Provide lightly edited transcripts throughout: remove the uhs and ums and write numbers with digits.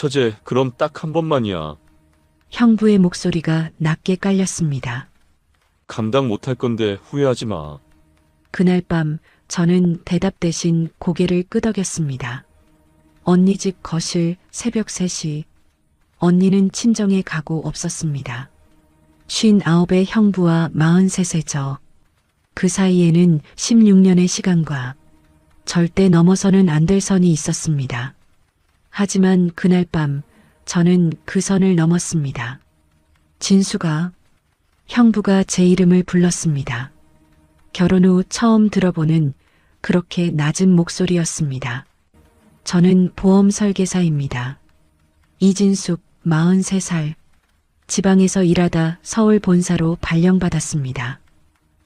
처제, 그럼 딱 한 번만이야. 형부의 목소리가 낮게 깔렸습니다. 감당 못할 건데 후회하지 마. 그날 밤 저는 대답 대신 고개를 끄덕였습니다. 언니 집 거실 새벽 3시. 언니는 친정에 가고 없었습니다. 59의 형부와 43세 저. 그 사이에는 16년의 시간과 절대 넘어서는 안 될 선이 있었습니다. 하지만 그날 밤 저는 그 선을 넘었습니다. 진수가, 형부가 제 이름을 불렀습니다. 결혼 후 처음 들어보는 그렇게 낮은 목소리였습니다. 저는 보험 설계사입니다. 이진숙, 43살. 지방에서 일하다 서울 본사로 발령받았습니다.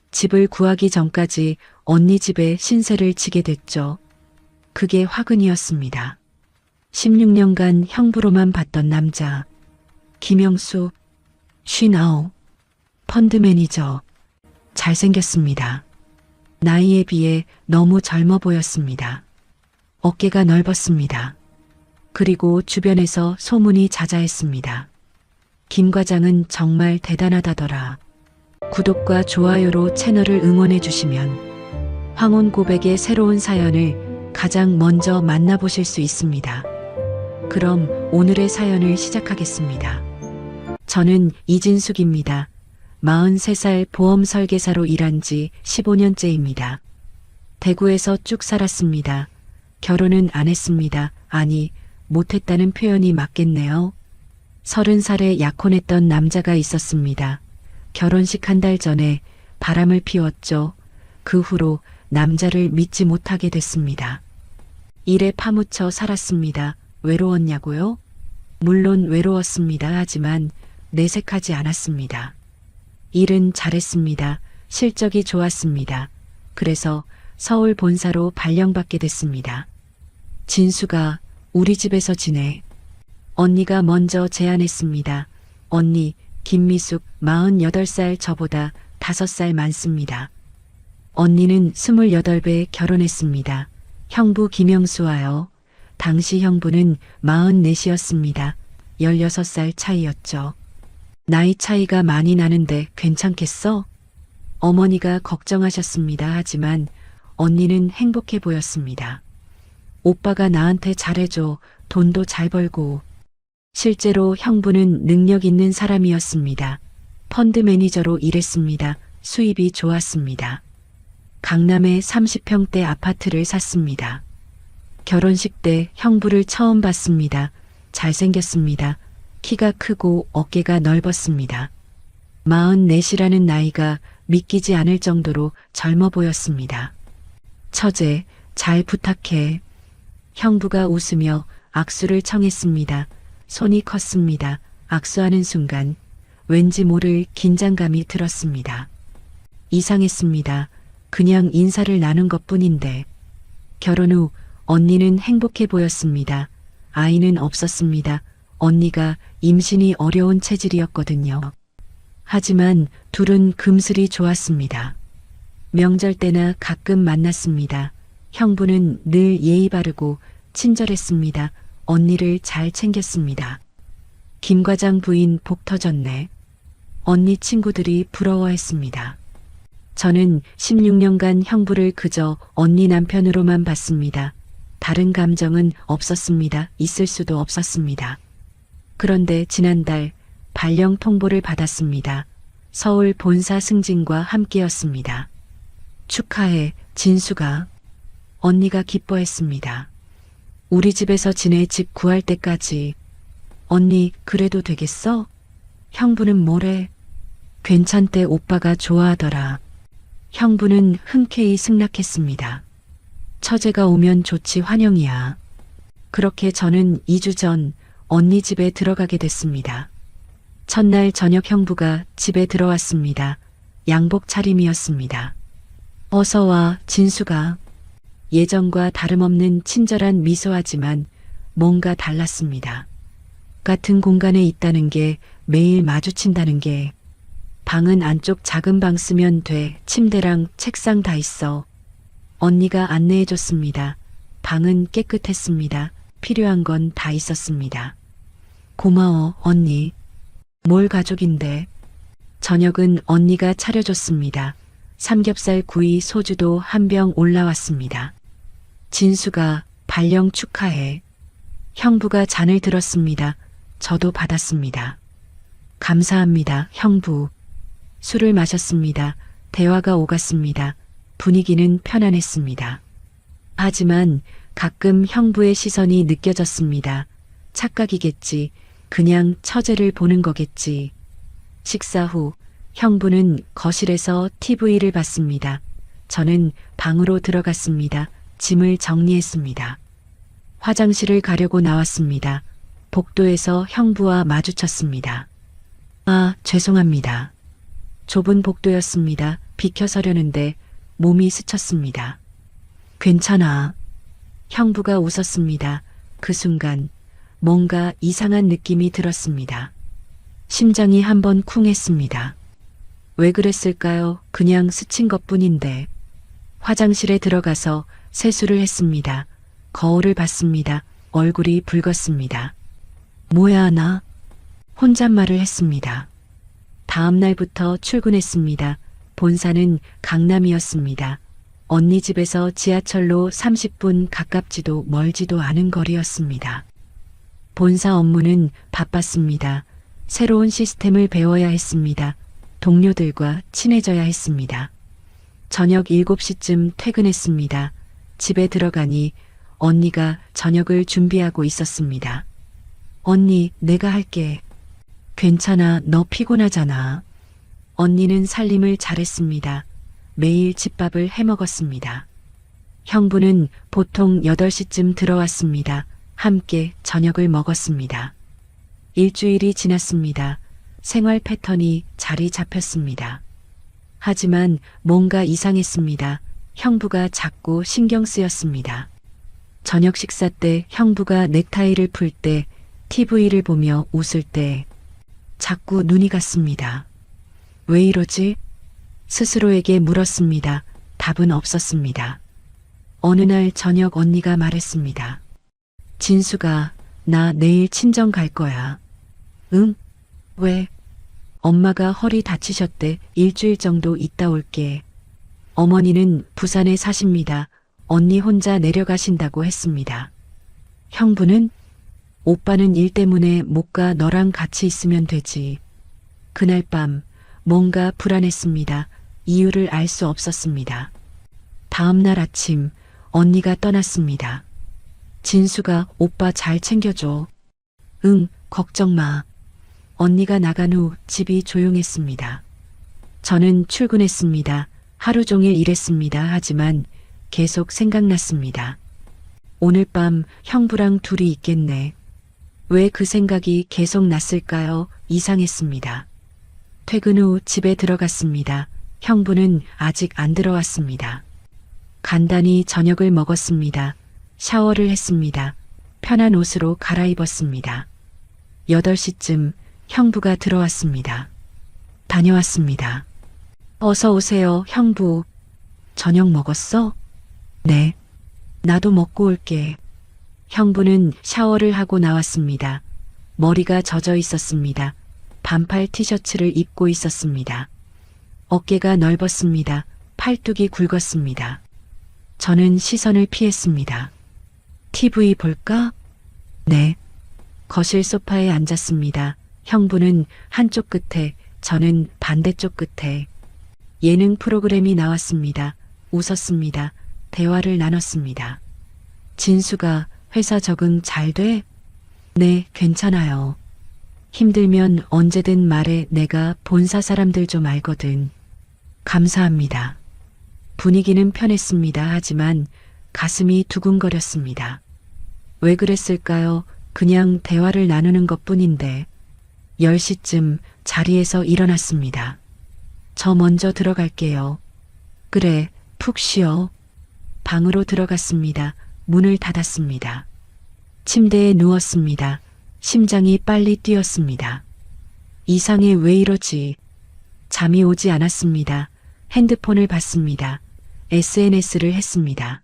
집을 구하기 전까지 언니 집에 신세를 지게 됐죠. 그게 화근이었습니다. 16년간 형부로만 봤던 남자. 김영수, 59. 펀드 매니저. 잘생겼습니다. 나이에 비해 너무 젊어 보였습니다. 어깨가 넓었습니다. 그리고 주변에서 소문이 자자했습니다. 김 과장은 정말 대단하다더라. 구독과 좋아요로 채널을 응원해 주시면 황혼 고백의 새로운 사연을 가장 먼저 만나보실 수 있습니다. 그럼 오늘의 사연을 시작하겠습니다. 저는 이진숙입니다. 43살 보험 설계사로 일한 지 15년째입니다. 대구에서 쭉 살았습니다. 결혼은 안 했습니다. 아니, 못했다는 표현이 맞겠네요. 30살에 약혼했던 남자가 있었습니다. 결혼식 한 달 전에 바람을 피웠죠. 그 후로 남자를 믿지 못하게 됐습니다. 일에 파묻혀 살았습니다. 외로웠냐고요? 물론 외로웠습니다. 하지만 내색하지 않았습니다. 일은 잘했습니다. 실적이 좋았습니다. 그래서 서울 본사로 발령받게 됐습니다. 진수가 우리 집에서 지내. 언니가 먼저 제안했습니다. 언니 김미숙 48살 저보다 5살 많습니다. 언니는 28배 결혼했습니다. 형부 김영수와요. 당시 형부는 44이었습니다. 16살 차이였죠. 나이 차이가 많이 나는데 괜찮겠어? 어머니가 걱정하셨습니다. 하지만 언니는 행복해 보였습니다. 오빠가 나한테 잘해줘. 돈도 잘 벌고. 실제로 형부는 능력 있는 사람이었습니다. 펀드 매니저로 일했습니다. 수입이 좋았습니다. 강남에 30평대 아파트를 샀습니다. 결혼식 때 형부를 처음 봤습니다. 잘생겼습니다. 키가 크고 어깨가 넓었습니다. 44이라는 나이가 믿기지 않을 정도로 젊어 보였습니다. 처제, 잘 부탁해. 형부가 웃으며 악수를 청했습니다. 손이 컸습니다. 악수하는 순간 왠지 모를 긴장감이 들었습니다. 이상했습니다. 그냥 인사를 나눈 것뿐인데. 결혼 후 언니는 행복해 보였습니다. 아이는 없었습니다. 언니가 임신이 어려운 체질이었거든요. 하지만 둘은 금슬이 좋았습니다. 명절 때나 가끔 만났습니다. 형부는 늘 예의 바르고 친절했습니다. 언니를 잘 챙겼습니다. 김 과장 부인 복 터졌네. 언니 친구들이 부러워했습니다. 저는 16년간 형부를 그저 언니 남편으로만 봤습니다. 다른 감정은 없었습니다. 있을 수도 없었습니다. 그런데 지난달 발령 통보를 받았습니다. 서울 본사 승진과 함께였습니다. 축하해, 진수가. 언니가 기뻐했습니다. 우리 집에서 지내 집 구할 때까지. 언니, 그래도 되겠어? 형부는 뭐래? 괜찮대, 오빠가 좋아하더라. 형부는 흔쾌히 승낙했습니다. 처제가 오면 좋지, 환영이야. 그렇게 저는 2주 전 언니 집에 들어가게 됐습니다. 첫날 저녁 형부가 집에 들어왔습니다. 양복 차림이었습니다. 어서 와, 진수가. 예전과 다름없는 친절한 미소하지만 뭔가 달랐습니다. 같은 공간에 있다는 게, 매일 마주친다는 게. 방은 안쪽 작은 방 쓰면 돼. 침대랑 책상 다 있어. 언니가 안내해줬습니다. 방은 깨끗했습니다. 필요한 건 다 있었습니다. 고마워, 언니. 뭘 가족인데. 저녁은 언니가 차려줬습니다. 삼겹살 구이 소주도 한 병 올라왔습니다. 진수가 발령 축하해. 형부가 잔을 들었습니다. 저도 받았습니다. 감사합니다, 형부. 술을 마셨습니다. 대화가 오갔습니다. 분위기는 편안했습니다. 하지만 가끔 형부의 시선이 느껴졌습니다. 착각이겠지. 그냥 처제를 보는 거겠지. 식사 후 형부는 거실에서 TV를 봤습니다. 저는 방으로 들어갔습니다. 짐을 정리했습니다. 화장실을 가려고 나왔습니다. 복도에서 형부와 마주쳤습니다. 아, 죄송합니다. 좁은 복도였습니다. 비켜서려는데 몸이 스쳤습니다. 괜찮아. 형부가 웃었습니다. 그 순간 뭔가 이상한 느낌이 들었습니다. 심장이 한번 쿵 했습니다. 왜 그랬을까요? 그냥 스친 것뿐인데. 화장실에 들어가서 세수를 했습니다. 거울을 봤습니다. 얼굴이 붉었습니다. 뭐야, 나? 혼잣말을 했습니다. 다음 날부터 출근했습니다. 본사는 강남이었습니다. 언니 집에서 지하철로 30분 가깝지도 멀지도 않은 거리였습니다. 본사 업무는 바빴습니다. 새로운 시스템을 배워야 했습니다. 동료들과 친해져야 했습니다. 저녁 7시쯤 퇴근했습니다. 집에 들어가니 언니가 저녁을 준비하고 있었습니다. 언니, 내가 할게. 괜찮아, 너 피곤하잖아. 언니는 살림을 잘했습니다. 매일 집밥을 해먹었습니다. 형부는 보통 8시쯤 들어왔습니다. 함께 저녁을 먹었습니다. 일주일이 지났습니다. 생활 패턴이 자리 잡혔습니다. 하지만 뭔가 이상했습니다. 형부가 자꾸 신경 쓰였습니다. 저녁 식사 때 형부가 넥타이를 풀 때, TV를 보며 웃을 때 자꾸 눈이 갔습니다. 왜 이러지? 스스로에게 물었습니다. 답은 없었습니다. 어느 날 저녁 언니가 말했습니다. 진수가, 나 내일 친정 갈 거야. 응? 왜? 엄마가 허리 다치셨대. 일주일 정도 있다 올게. 어머니는 부산에 사십니다. 언니 혼자 내려가신다고 했습니다. 형부는? 오빠는 일 때문에 못 가. 너랑 같이 있으면 되지. 그날 밤 뭔가 불안했습니다. 이유를 알 수 없었습니다. 다음 날 아침 언니가 떠났습니다. 진수가 오빠 잘 챙겨줘. 응, 걱정 마. 언니가 나간 후 집이 조용했습니다. 저는 출근했습니다. 하루 종일 일했습니다. 하지만 계속 생각났습니다. 오늘 밤 형부랑 둘이 있겠네. 왜 그 생각이 계속 났을까요? 이상했습니다. 퇴근 후 집에 들어갔습니다. 형부는 아직 안 들어왔습니다. 간단히 저녁을 먹었습니다. 샤워를 했습니다. 편한 옷으로 갈아입었습니다. 8시쯤 형부가 들어왔습니다. 다녀왔습니다. 어서 오세요, 형부. 저녁 먹었어? 네. 나도 먹고 올게. 형부는 샤워를 하고 나왔습니다. 머리가 젖어 있었습니다. 반팔 티셔츠를 입고 있었습니다. 어깨가 넓었습니다. 팔뚝이 굵었습니다. 저는 시선을 피했습니다. TV 볼까? 네. 거실 소파에 앉았습니다. 형부는 한쪽 끝에, 저는 반대쪽 끝에. 예능 프로그램이 나왔습니다. 웃었습니다. 대화를 나눴습니다. 진수가 회사 적응 잘 돼? 네, 괜찮아요. 힘들면 언제든 말해. 내가 본사 사람들 좀 알거든. 감사합니다. 분위기는 편했습니다. 하지만 가슴이 두근거렸습니다. 왜 그랬을까요? 그냥 대화를 나누는 것뿐인데. 10시쯤 자리에서 일어났습니다. 저 먼저 들어갈게요. 그래, 푹 쉬어. 방으로 들어갔습니다. 문을 닫았습니다. 침대에 누웠습니다. 심장이 빨리 뛰었습니다. 이상해. 왜 이러지? 잠이 오지 않았습니다. 핸드폰을 봤습니다. SNS를 했습니다.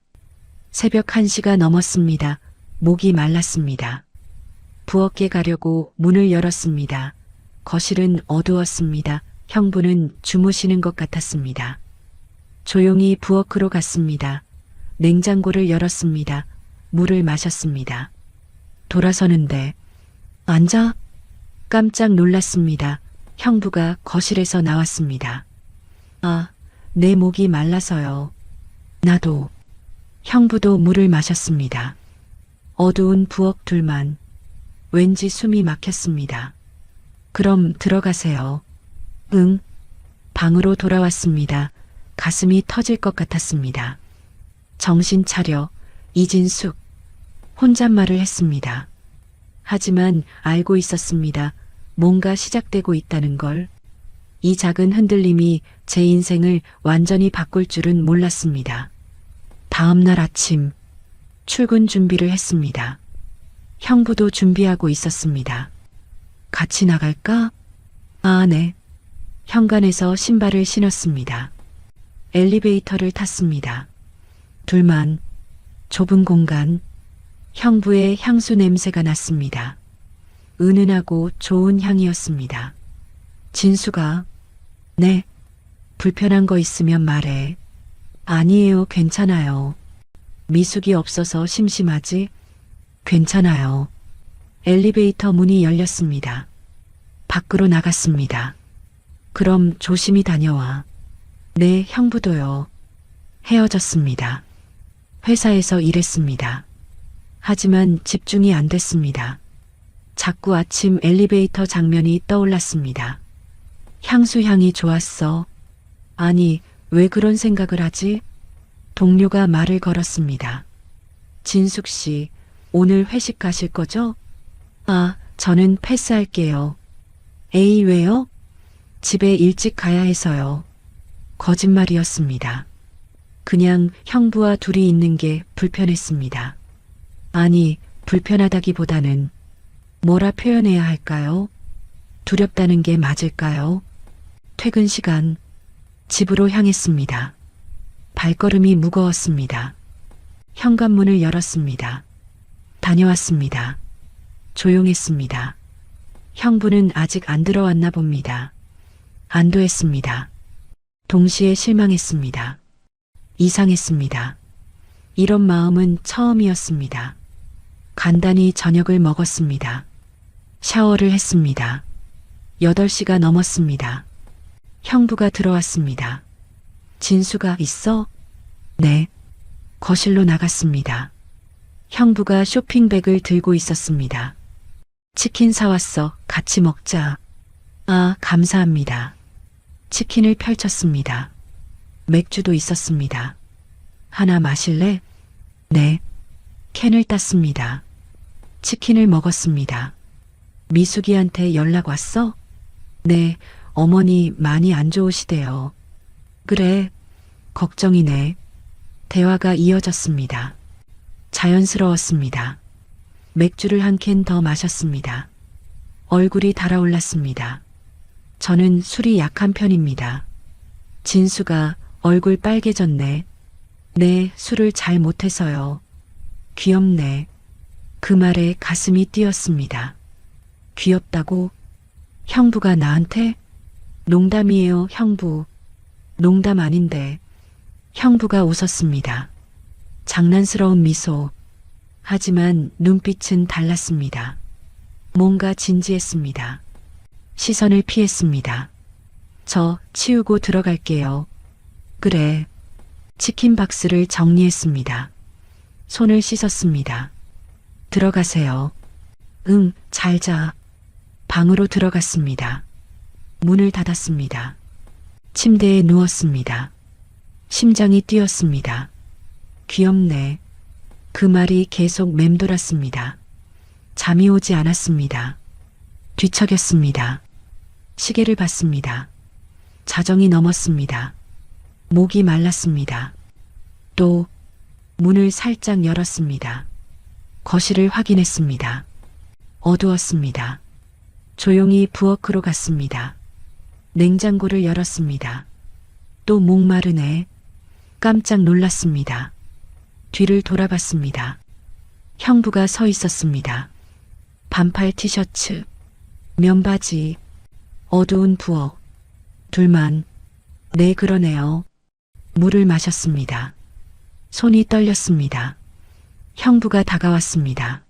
새벽 1시가 넘었습니다. 목이 말랐습니다. 부엌에 가려고 문을 열었습니다. 거실은 어두웠습니다. 형부는 주무시는 것 같았습니다. 조용히 부엌으로 갔습니다. 냉장고를 열었습니다. 물을 마셨습니다. 돌아서는데 앉아? 깜짝 놀랐습니다. 형부가 거실에서 나왔습니다. 아, 내 목이 말라서요. 나도. 형부도 물을 마셨습니다. 어두운 부엌 둘만. 왠지 숨이 막혔습니다. 그럼 들어가세요. 응. 방으로 돌아왔습니다. 가슴이 터질 것 같았습니다. 정신 차려. 이진숙. 혼잣말을 했습니다. 하지만 알고 있었습니다. 뭔가 시작되고 있다는 걸. 이 작은 흔들림이 제 인생을 완전히 바꿀 줄은 몰랐습니다. 다음 날 아침 출근 준비를 했습니다. 형부도 준비하고 있었습니다. 같이 나갈까? 아, 네. 현관에서 신발을 신었습니다. 엘리베이터를 탔습니다. 둘만. 좁은 공간. 형부의 향수 냄새가 났습니다. 은은하고 좋은 향이었습니다. 진수가, 네. 불편한 거 있으면 말해. 아니에요, 괜찮아요. 미숙이 없어서 심심하지? 괜찮아요. 엘리베이터 문이 열렸습니다. 밖으로 나갔습니다. 그럼 조심히 다녀와. 네, 형부도요. 헤어졌습니다. 회사에서 일했습니다. 하지만 집중이 안 됐습니다. 자꾸 아침 엘리베이터 장면이 떠올랐습니다. 향수 향이 좋았어. 아니, 왜 그런 생각을 하지? 동료가 말을 걸었습니다. 진숙 씨, 오늘 회식 가실 거죠? 아, 저는 패스할게요. 에이, 왜요? 집에 일찍 가야 해서요. 거짓말이었습니다. 그냥 형부와 둘이 있는 게 불편했습니다. 아니, 불편하다기보다는 뭐라 표현해야 할까요? 두렵다는 게 맞을까요? 퇴근 시간, 집으로 향했습니다. 발걸음이 무거웠습니다. 현관문을 열었습니다. 다녀왔습니다. 조용했습니다. 형부는 아직 안 들어왔나 봅니다. 안도했습니다. 동시에 실망했습니다. 이상했습니다. 이런 마음은 처음이었습니다. 간단히 저녁을 먹었습니다. 샤워를 했습니다. 8시가 넘었습니다. 형부가 들어왔습니다. 진수가 있어? 네. 거실로 나갔습니다. 형부가 쇼핑백을 들고 있었습니다. 치킨 사왔어. 같이 먹자. 아, 감사합니다. 치킨을 펼쳤습니다. 맥주도 있었습니다. 하나 마실래? 네. 캔을 땄습니다. 치킨을 먹었습니다. 미숙이한테 연락 왔어? 네, 어머니 많이 안 좋으시대요. 그래, 걱정이네. 대화가 이어졌습니다. 자연스러웠습니다. 맥주를 한 캔 더 마셨습니다. 얼굴이 달아올랐습니다. 저는 술이 약한 편입니다. 진수가 얼굴 빨개졌네. 네, 술을 잘 못해서요. 귀엽네. 그 말에 가슴이 뛰었습니다. 귀엽다고? 형부가 나한테? 농담이에요, 형부. 농담 아닌데. 형부가 웃었습니다. 장난스러운 미소. 하지만 눈빛은 달랐습니다. 뭔가 진지했습니다. 시선을 피했습니다. 저 치우고 들어갈게요. 그래. 치킨 박스를 정리했습니다. 손을 씻었습니다. 들어가세요. 응, 잘 자. 방으로 들어갔습니다. 문을 닫았습니다. 침대에 누웠습니다. 심장이 뛰었습니다. 귀엽네. 그 말이 계속 맴돌았습니다. 잠이 오지 않았습니다. 뒤척였습니다. 시계를 봤습니다. 자정이 넘었습니다. 목이 말랐습니다. 또 문을 살짝 열었습니다. 거실을 확인했습니다. 어두웠습니다. 조용히 부엌으로 갔습니다. 냉장고를 열었습니다. 또 목마르네. 깜짝 놀랐습니다. 뒤를 돌아봤습니다. 형부가 서 있었습니다. 반팔 티셔츠, 면바지, 어두운 부엌. 둘만. 네, 그러네요. 물을 마셨습니다. 손이 떨렸습니다. 형부가 다가왔습니다.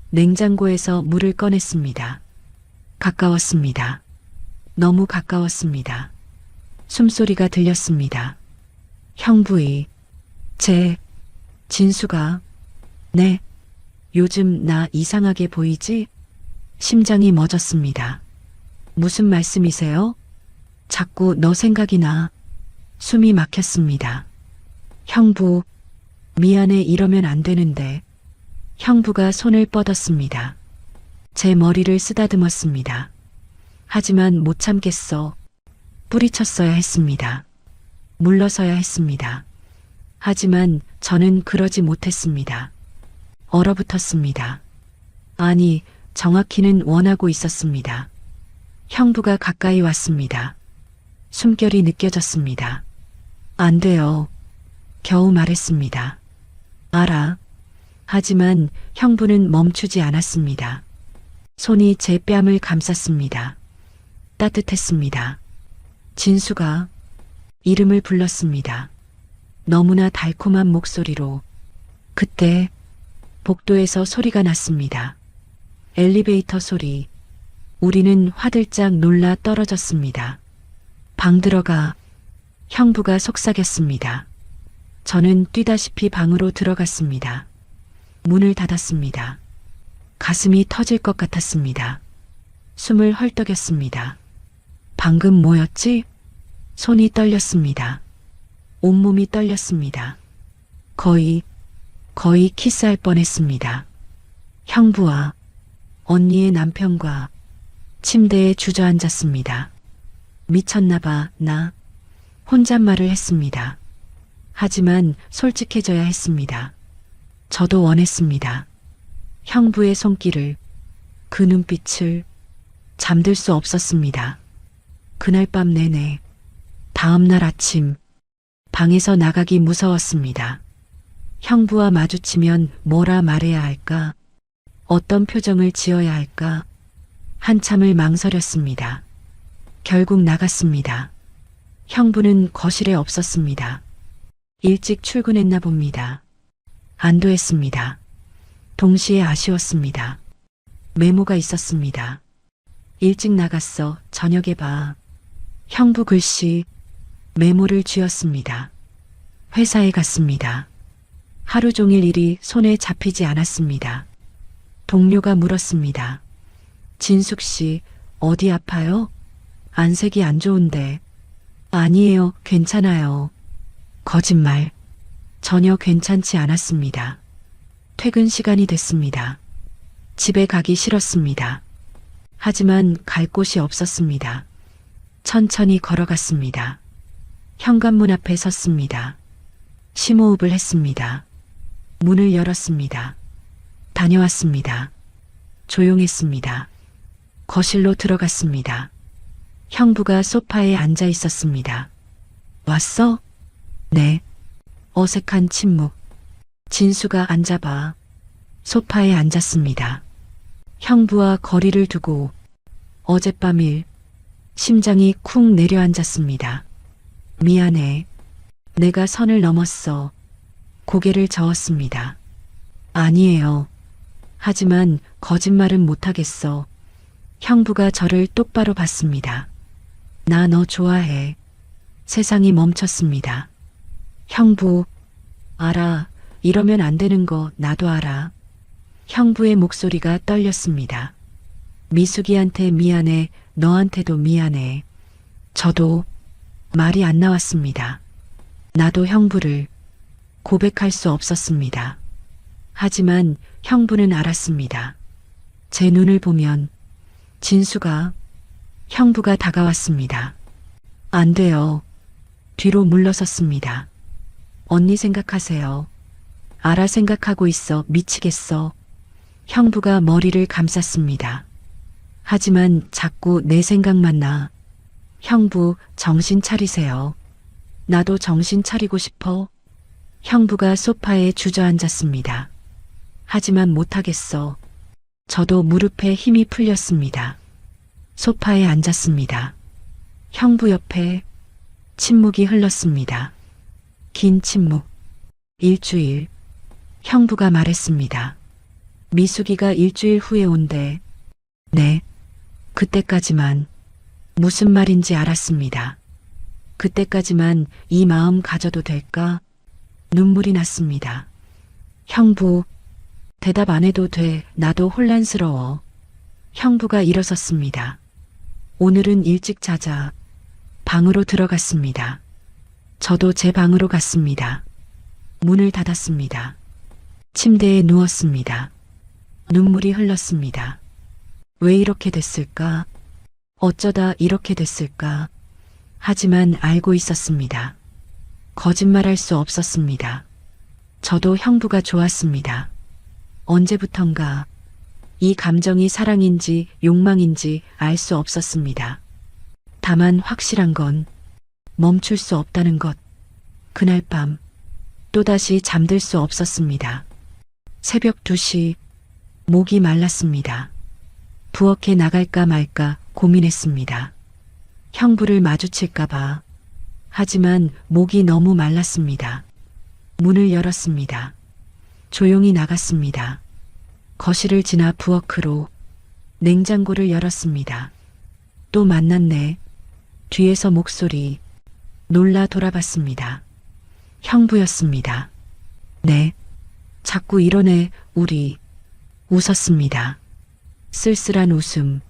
냉장고에서 물을 꺼냈습니다. 가까웠습니다. 너무 가까웠습니다. 숨소리가 들렸습니다. 형부의, 진수가, 네, 요즘 나 이상하게 보이지? 심장이 멎었습니다. 무슨 말씀이세요? 자꾸 너 생각이 나. 숨이 막혔습니다. 형부, 미안해, 이러면 안 되는데. 형부가 손을 뻗었습니다. 제 머리를 쓰다듬었습니다. 하지만 못 참겠어. 뿌리쳤어야 했습니다. 물러서야 했습니다. 하지만 저는 그러지 못했습니다. 얼어붙었습니다. 아니, 정확히는 원하고 있었습니다. 형부가 가까이 왔습니다. 숨결이 느껴졌습니다. 안 돼요. 겨우 말했습니다. 알아. 하지만 형부는 멈추지 않았습니다. 손이 제 뺨을 감쌌습니다. 따뜻했습니다. 진수가 이름을 불렀습니다. 너무나 달콤한 목소리로. 그때 복도에서 소리가 났습니다. 엘리베이터 소리. 우리는 화들짝 놀라 떨어졌습니다. 방 들어가. 형부가 속삭였습니다. 저는 뛰다시피 방으로 들어갔습니다. 문을 닫았습니다. 가슴이 터질 것 같았습니다. 숨을 헐떡였습니다. 방금 뭐였지? 손이 떨렸습니다. 온몸이 떨렸습니다. 거의 키스할 뻔했습니다. 형부와 언니의 남편과 침대에 주저앉았습니다. 미쳤나봐, 나. 혼잣말을 했습니다. 하지만 솔직해져야 했습니다. 저도 원했습니다. 형부의 손길을, 그 눈빛을. 잠들 수 없었습니다. 그날 밤 내내. 다음 날 아침. 방에서 나가기 무서웠습니다. 형부와 마주치면 뭐라 말해야 할까? 어떤 표정을 지어야 할까? 한참을 망설였습니다. 결국 나갔습니다. 형부는 거실에 없었습니다. 일찍 출근했나 봅니다. 안도했습니다. 동시에 아쉬웠습니다. 메모가 있었습니다. 일찍 나갔어. 저녁에 봐. 형부 글씨. 메모를 쥐었습니다. 회사에 갔습니다. 하루 종일 일이 손에 잡히지 않았습니다. 동료가 물었습니다. 진숙 씨, 어디 아파요? 안색이 안 좋은데. 아니에요, 괜찮아요. 거짓말. 전혀 괜찮지 않았습니다. 퇴근 시간이 됐습니다. 집에 가기 싫었습니다. 하지만 갈 곳이 없었습니다. 천천히 걸어갔습니다. 현관문 앞에 섰습니다. 심호흡을 했습니다. 문을 열었습니다. 다녀왔습니다. 조용했습니다. 거실로 들어갔습니다. 형부가 소파에 앉아 있었습니다. 왔어? 네. 어색한 침묵. 진수가 앉아봐. 소파에 앉았습니다. 형부와 거리를 두고 어젯밤 일. 심장이 쿵 내려앉았습니다. 미안해. 내가 선을 넘었어. 고개를 저었습니다. 아니에요. 하지만 거짓말은 못하겠어. 형부가 저를 똑바로 봤습니다. 나 너 좋아해. 세상이 멈췄습니다. 형부, 알아. 이러면 안 되는 거 나도 알아. 형부의 목소리가 떨렸습니다. 미숙이한테 미안해. 너한테도 미안해. 저도. 말이 안 나왔습니다. 나도 형부를 고백할 수 없었습니다. 하지만 형부는 알았습니다. 제 눈을 보면. 진수가. 형부가 다가왔습니다. 안 돼요. 뒤로 물러섰습니다. 언니 생각하세요. 알아, 생각하고 있어. 미치겠어. 형부가 머리를 감쌌습니다. 하지만 자꾸 내 생각만 나. 형부, 정신 차리세요. 나도 정신 차리고 싶어. 형부가 소파에 주저앉았습니다. 하지만 못하겠어. 저도 무릎에 힘이 풀렸습니다. 소파에 앉았습니다. 형부 옆에 침묵이 흘렀습니다. 긴 침묵. 일주일. 형부가 말했습니다. 미숙이가 일주일 후에 온대. 네. 그때까지만. 무슨 말인지 알았습니다. 그때까지만 이 마음 가져도 될까? 눈물이 났습니다. 형부, 대답 안 해도 돼. 나도 혼란스러워. 형부가 일어섰습니다. 오늘은 일찍 자자. 방으로 들어갔습니다. 저도 제 방으로 갔습니다. 문을 닫았습니다. 침대에 누웠습니다. 눈물이 흘렀습니다. 왜 이렇게 됐을까? 어쩌다 이렇게 됐을까? 하지만 알고 있었습니다. 거짓말할 수 없었습니다. 저도 형부가 좋았습니다. 언제부턴가 이 감정이 사랑인지 욕망인지 알 수 없었습니다. 다만 확실한 건 멈출 수 없다는 것. 그날 밤 또다시 잠들 수 없었습니다. 새벽 2시 목이 말랐습니다. 부엌에 나갈까 말까 고민했습니다. 형부를 마주칠까봐. 하지만 목이 너무 말랐습니다. 문을 열었습니다. 조용히 나갔습니다. 거실을 지나 부엌으로 냉장고를 열었습니다. 또 만났네. 뒤에서 목소리. 놀라 돌아봤습니다. 형부였습니다. 네. 자꾸 이러네, 우리. 웃었습니다. 쓸쓸한 웃음.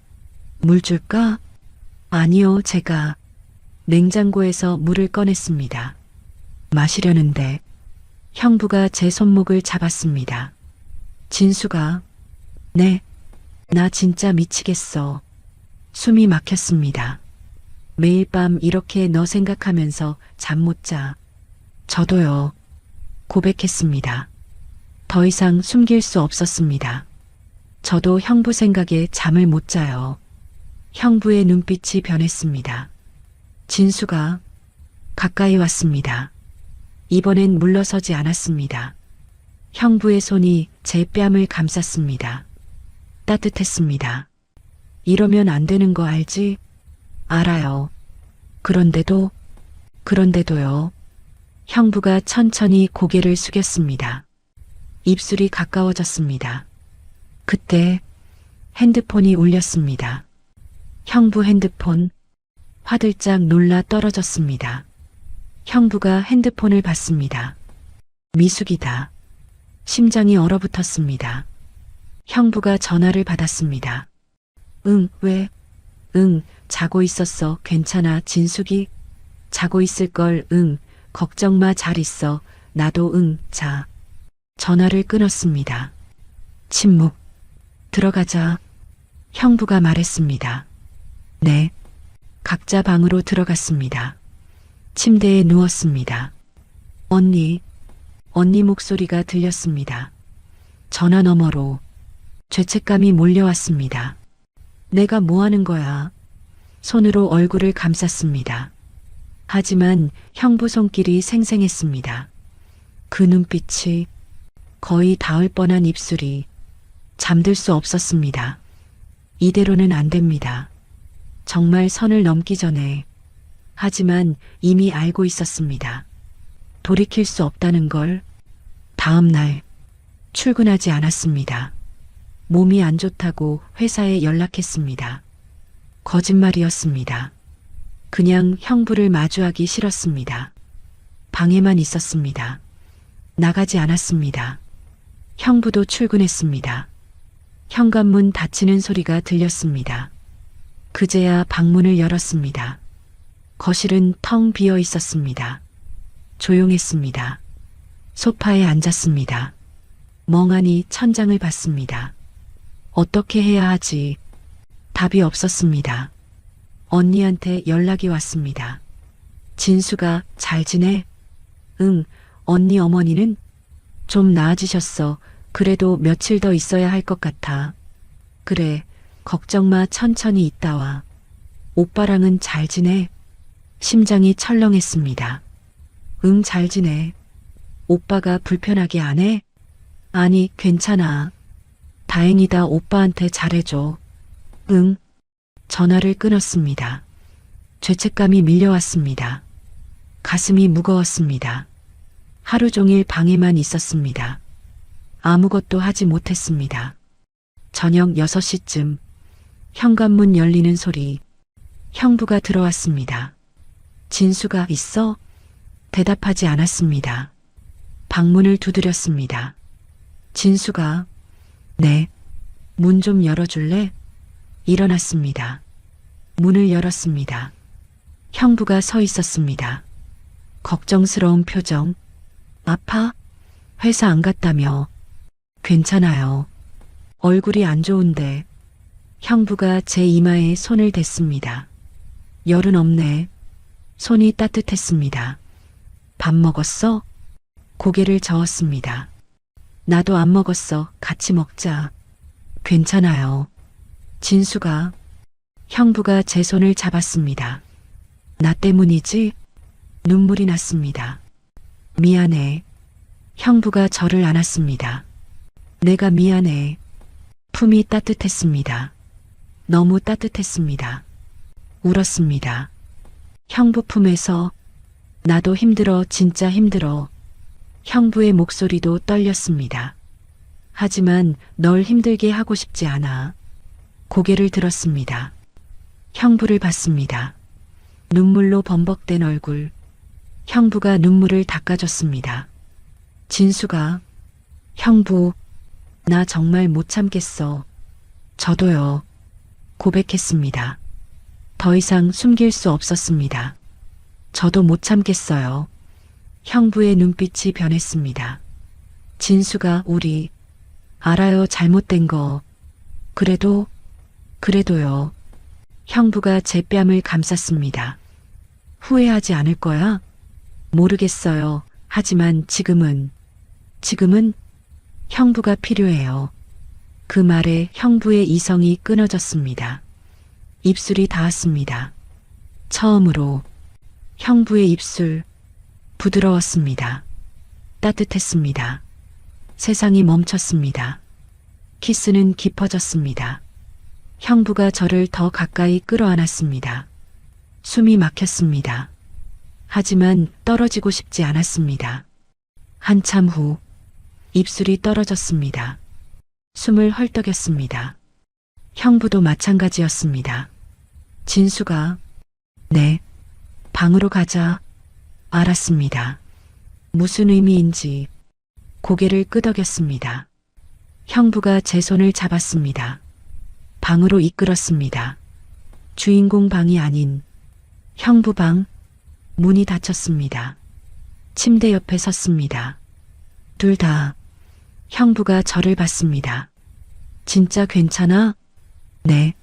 물 줄까? 아니요, 제가. 냉장고에서 물을 꺼냈습니다. 마시려는데 형부가 제 손목을 잡았습니다. 진수가. 네. 나 진짜 미치겠어. 숨이 막혔습니다. 매일 밤 이렇게 너 생각하면서 잠 못 자. 저도요. 고백했습니다. 더 이상 숨길 수 없었습니다. 저도 형부 생각에 잠을 못 자요. 형부의 눈빛이 변했습니다. 진수가 가까이 왔습니다. 이번엔 물러서지 않았습니다. 형부의 손이 제 뺨을 감쌌습니다. 따뜻했습니다. 이러면 안 되는 거 알지? 알아요. 그런데도요. 형부가 천천히 고개를 숙였습니다. 입술이 가까워졌습니다. 그때 핸드폰이 울렸습니다. 형부 핸드폰. 화들짝 놀라 떨어졌습니다. 형부가 핸드폰을 받습니다. 미숙이다. 심장이 얼어붙었습니다. 형부가 전화를 받았습니다. 응, 왜? 응, 자고 있었어. 괜찮아, 진숙이? 자고 있을걸. 응, 걱정 마, 잘 있어. 나도 응, 자. 전화를 끊었습니다. 침묵. 들어가자. 형부가 말했습니다. 네. 각자 방으로 들어갔습니다. 침대에 누웠습니다. 언니 목소리가 들렸습니다. 전화 너머로 죄책감이 몰려왔습니다. 내가 뭐 하는 거야? 손으로 얼굴을 감쌌습니다. 하지만 형부 손길이 생생했습니다. 그 눈빛이, 거의 닿을 뻔한 입술이. 잠들 수 없었습니다. 이대로는 안 됩니다. 정말 선을 넘기 전에. 하지만 이미 알고 있었습니다. 돌이킬 수 없다는 걸. 다음 날 출근하지 않았습니다. 몸이 안 좋다고 회사에 연락했습니다. 거짓말이었습니다. 그냥 형부를 마주하기 싫었습니다. 방에만 있었습니다. 나가지 않았습니다. 형부도 출근했습니다. 현관문 닫히는 소리가 들렸습니다. 그제야 방문을 열었습니다. 거실은 텅 비어 있었습니다. 조용했습니다. 소파에 앉았습니다. 멍하니 천장을 봤습니다. 어떻게 해야 하지? 답이 없었습니다. 언니한테 연락이 왔습니다. 진수가 잘 지내? 응, 언니 어머니는? 좀 나아지셨어. 그래도 며칠 더 있어야 할 것 같아. 그래, 걱정 마, 천천히 있다 와. 오빠랑은 잘 지내? 심장이 철렁했습니다. 응, 잘 지내. 오빠가 불편하게 안 해? 아니, 괜찮아. 다행이다. 오빠한테 잘해줘. 응. 전화를 끊었습니다. 죄책감이 밀려왔습니다. 가슴이 무거웠습니다. 하루 종일 방에만 있었습니다. 아무것도 하지 못했습니다. 저녁 6시쯤 현관문 열리는 소리. 형부가 들어왔습니다. 진수가 있어? 대답하지 않았습니다. 방문을 두드렸습니다. 진수가 네. 문 좀 열어줄래? 일어났습니다. 문을 열었습니다. 형부가 서 있었습니다. 걱정스러운 표정. 아파? 회사 안 갔다며. 괜찮아요. 얼굴이 안 좋은데. 형부가 제 이마에 손을 댔습니다. 열은 없네. 손이 따뜻했습니다. 밥 먹었어? 고개를 저었습니다. 나도 안 먹었어. 같이 먹자. 괜찮아요. 진수가 형부가 제 손을 잡았습니다. 나 때문이지? 눈물이 났습니다. 미안해. 형부가 저를 안았습니다. 내가 미안해. 품이 따뜻했습니다. 너무 따뜻했습니다. 울었습니다. 형부 품에서 나도 힘들어, 진짜 힘들어. 형부의 목소리도 떨렸습니다. 하지만 널 힘들게 하고 싶지 않아. 고개를 들었습니다. 형부를 봤습니다. 눈물로 범벅된 얼굴. 형부가 눈물을 닦아줬습니다. 진수가 형부, 나 정말 못 참겠어. 저도요. 고백했습니다. 더 이상 숨길 수 없었습니다. 저도 못 참겠어요. 형부의 눈빛이 변했습니다. 진수가 우리 알아요. 잘못된 거. 그래도요. 형부가 제 뺨을 감쌌습니다. 후회하지 않을 거야? 모르겠어요. 하지만 지금은 형부가 필요해요. 그 말에 형부의 이성이 끊어졌습니다. 입술이 닿았습니다. 처음으로 형부의 입술 부드러웠습니다. 따뜻했습니다. 세상이 멈췄습니다. 키스는 깊어졌습니다. 형부가 저를 더 가까이 끌어안았습니다. 숨이 막혔습니다. 하지만 떨어지고 싶지 않았습니다. 한참 후 입술이 떨어졌습니다. 숨을 헐떡였습니다. 형부도 마찬가지였습니다. 진수가 네, 방으로 가자. 알았습니다. 무슨 의미인지 고개를 끄덕였습니다. 형부가 제 손을 잡았습니다. 방으로 이끌었습니다. 주인공 방이 아닌 형부 방. 문이 닫혔습니다. 침대 옆에 섰습니다. 둘 다 형부가 저를 봤습니다. 진짜 괜찮아? 네.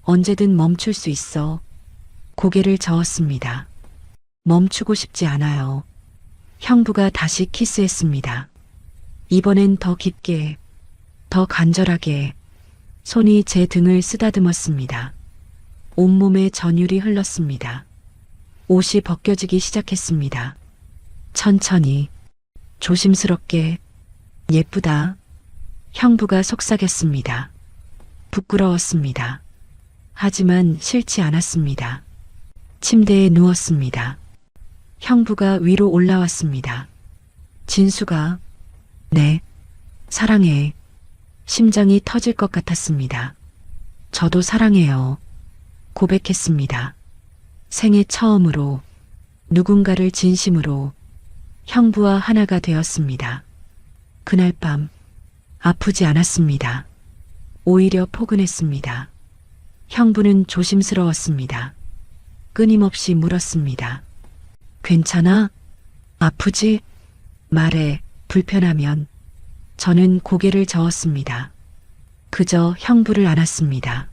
언제든 멈출 수 있어. 고개를 저었습니다. 멈추고 싶지 않아요. 형부가 다시 키스했습니다. 이번엔 더 깊게, 더 간절하게. 손이 제 등을 쓰다듬었습니다. 온몸에 전율이 흘렀습니다. 옷이 벗겨지기 시작했습니다. 천천히, 조심스럽게. 예쁘다. 형부가 속삭였습니다. 부끄러웠습니다. 하지만 싫지 않았습니다. 침대에 누웠습니다. 형부가 위로 올라왔습니다. 진수가 네, 사랑해. 심장이 터질 것 같았습니다. 저도 사랑해요. 고백했습니다. 생애 처음으로 누군가를 진심으로 형부와 하나가 되었습니다. 그날 밤 아프지 않았습니다. 오히려 포근했습니다. 형부는 조심스러웠습니다. 끊임없이 물었습니다. 괜찮아? 아프지? 말해. 불편하면. 저는 고개를 저었습니다. 그저 형부를 안았습니다.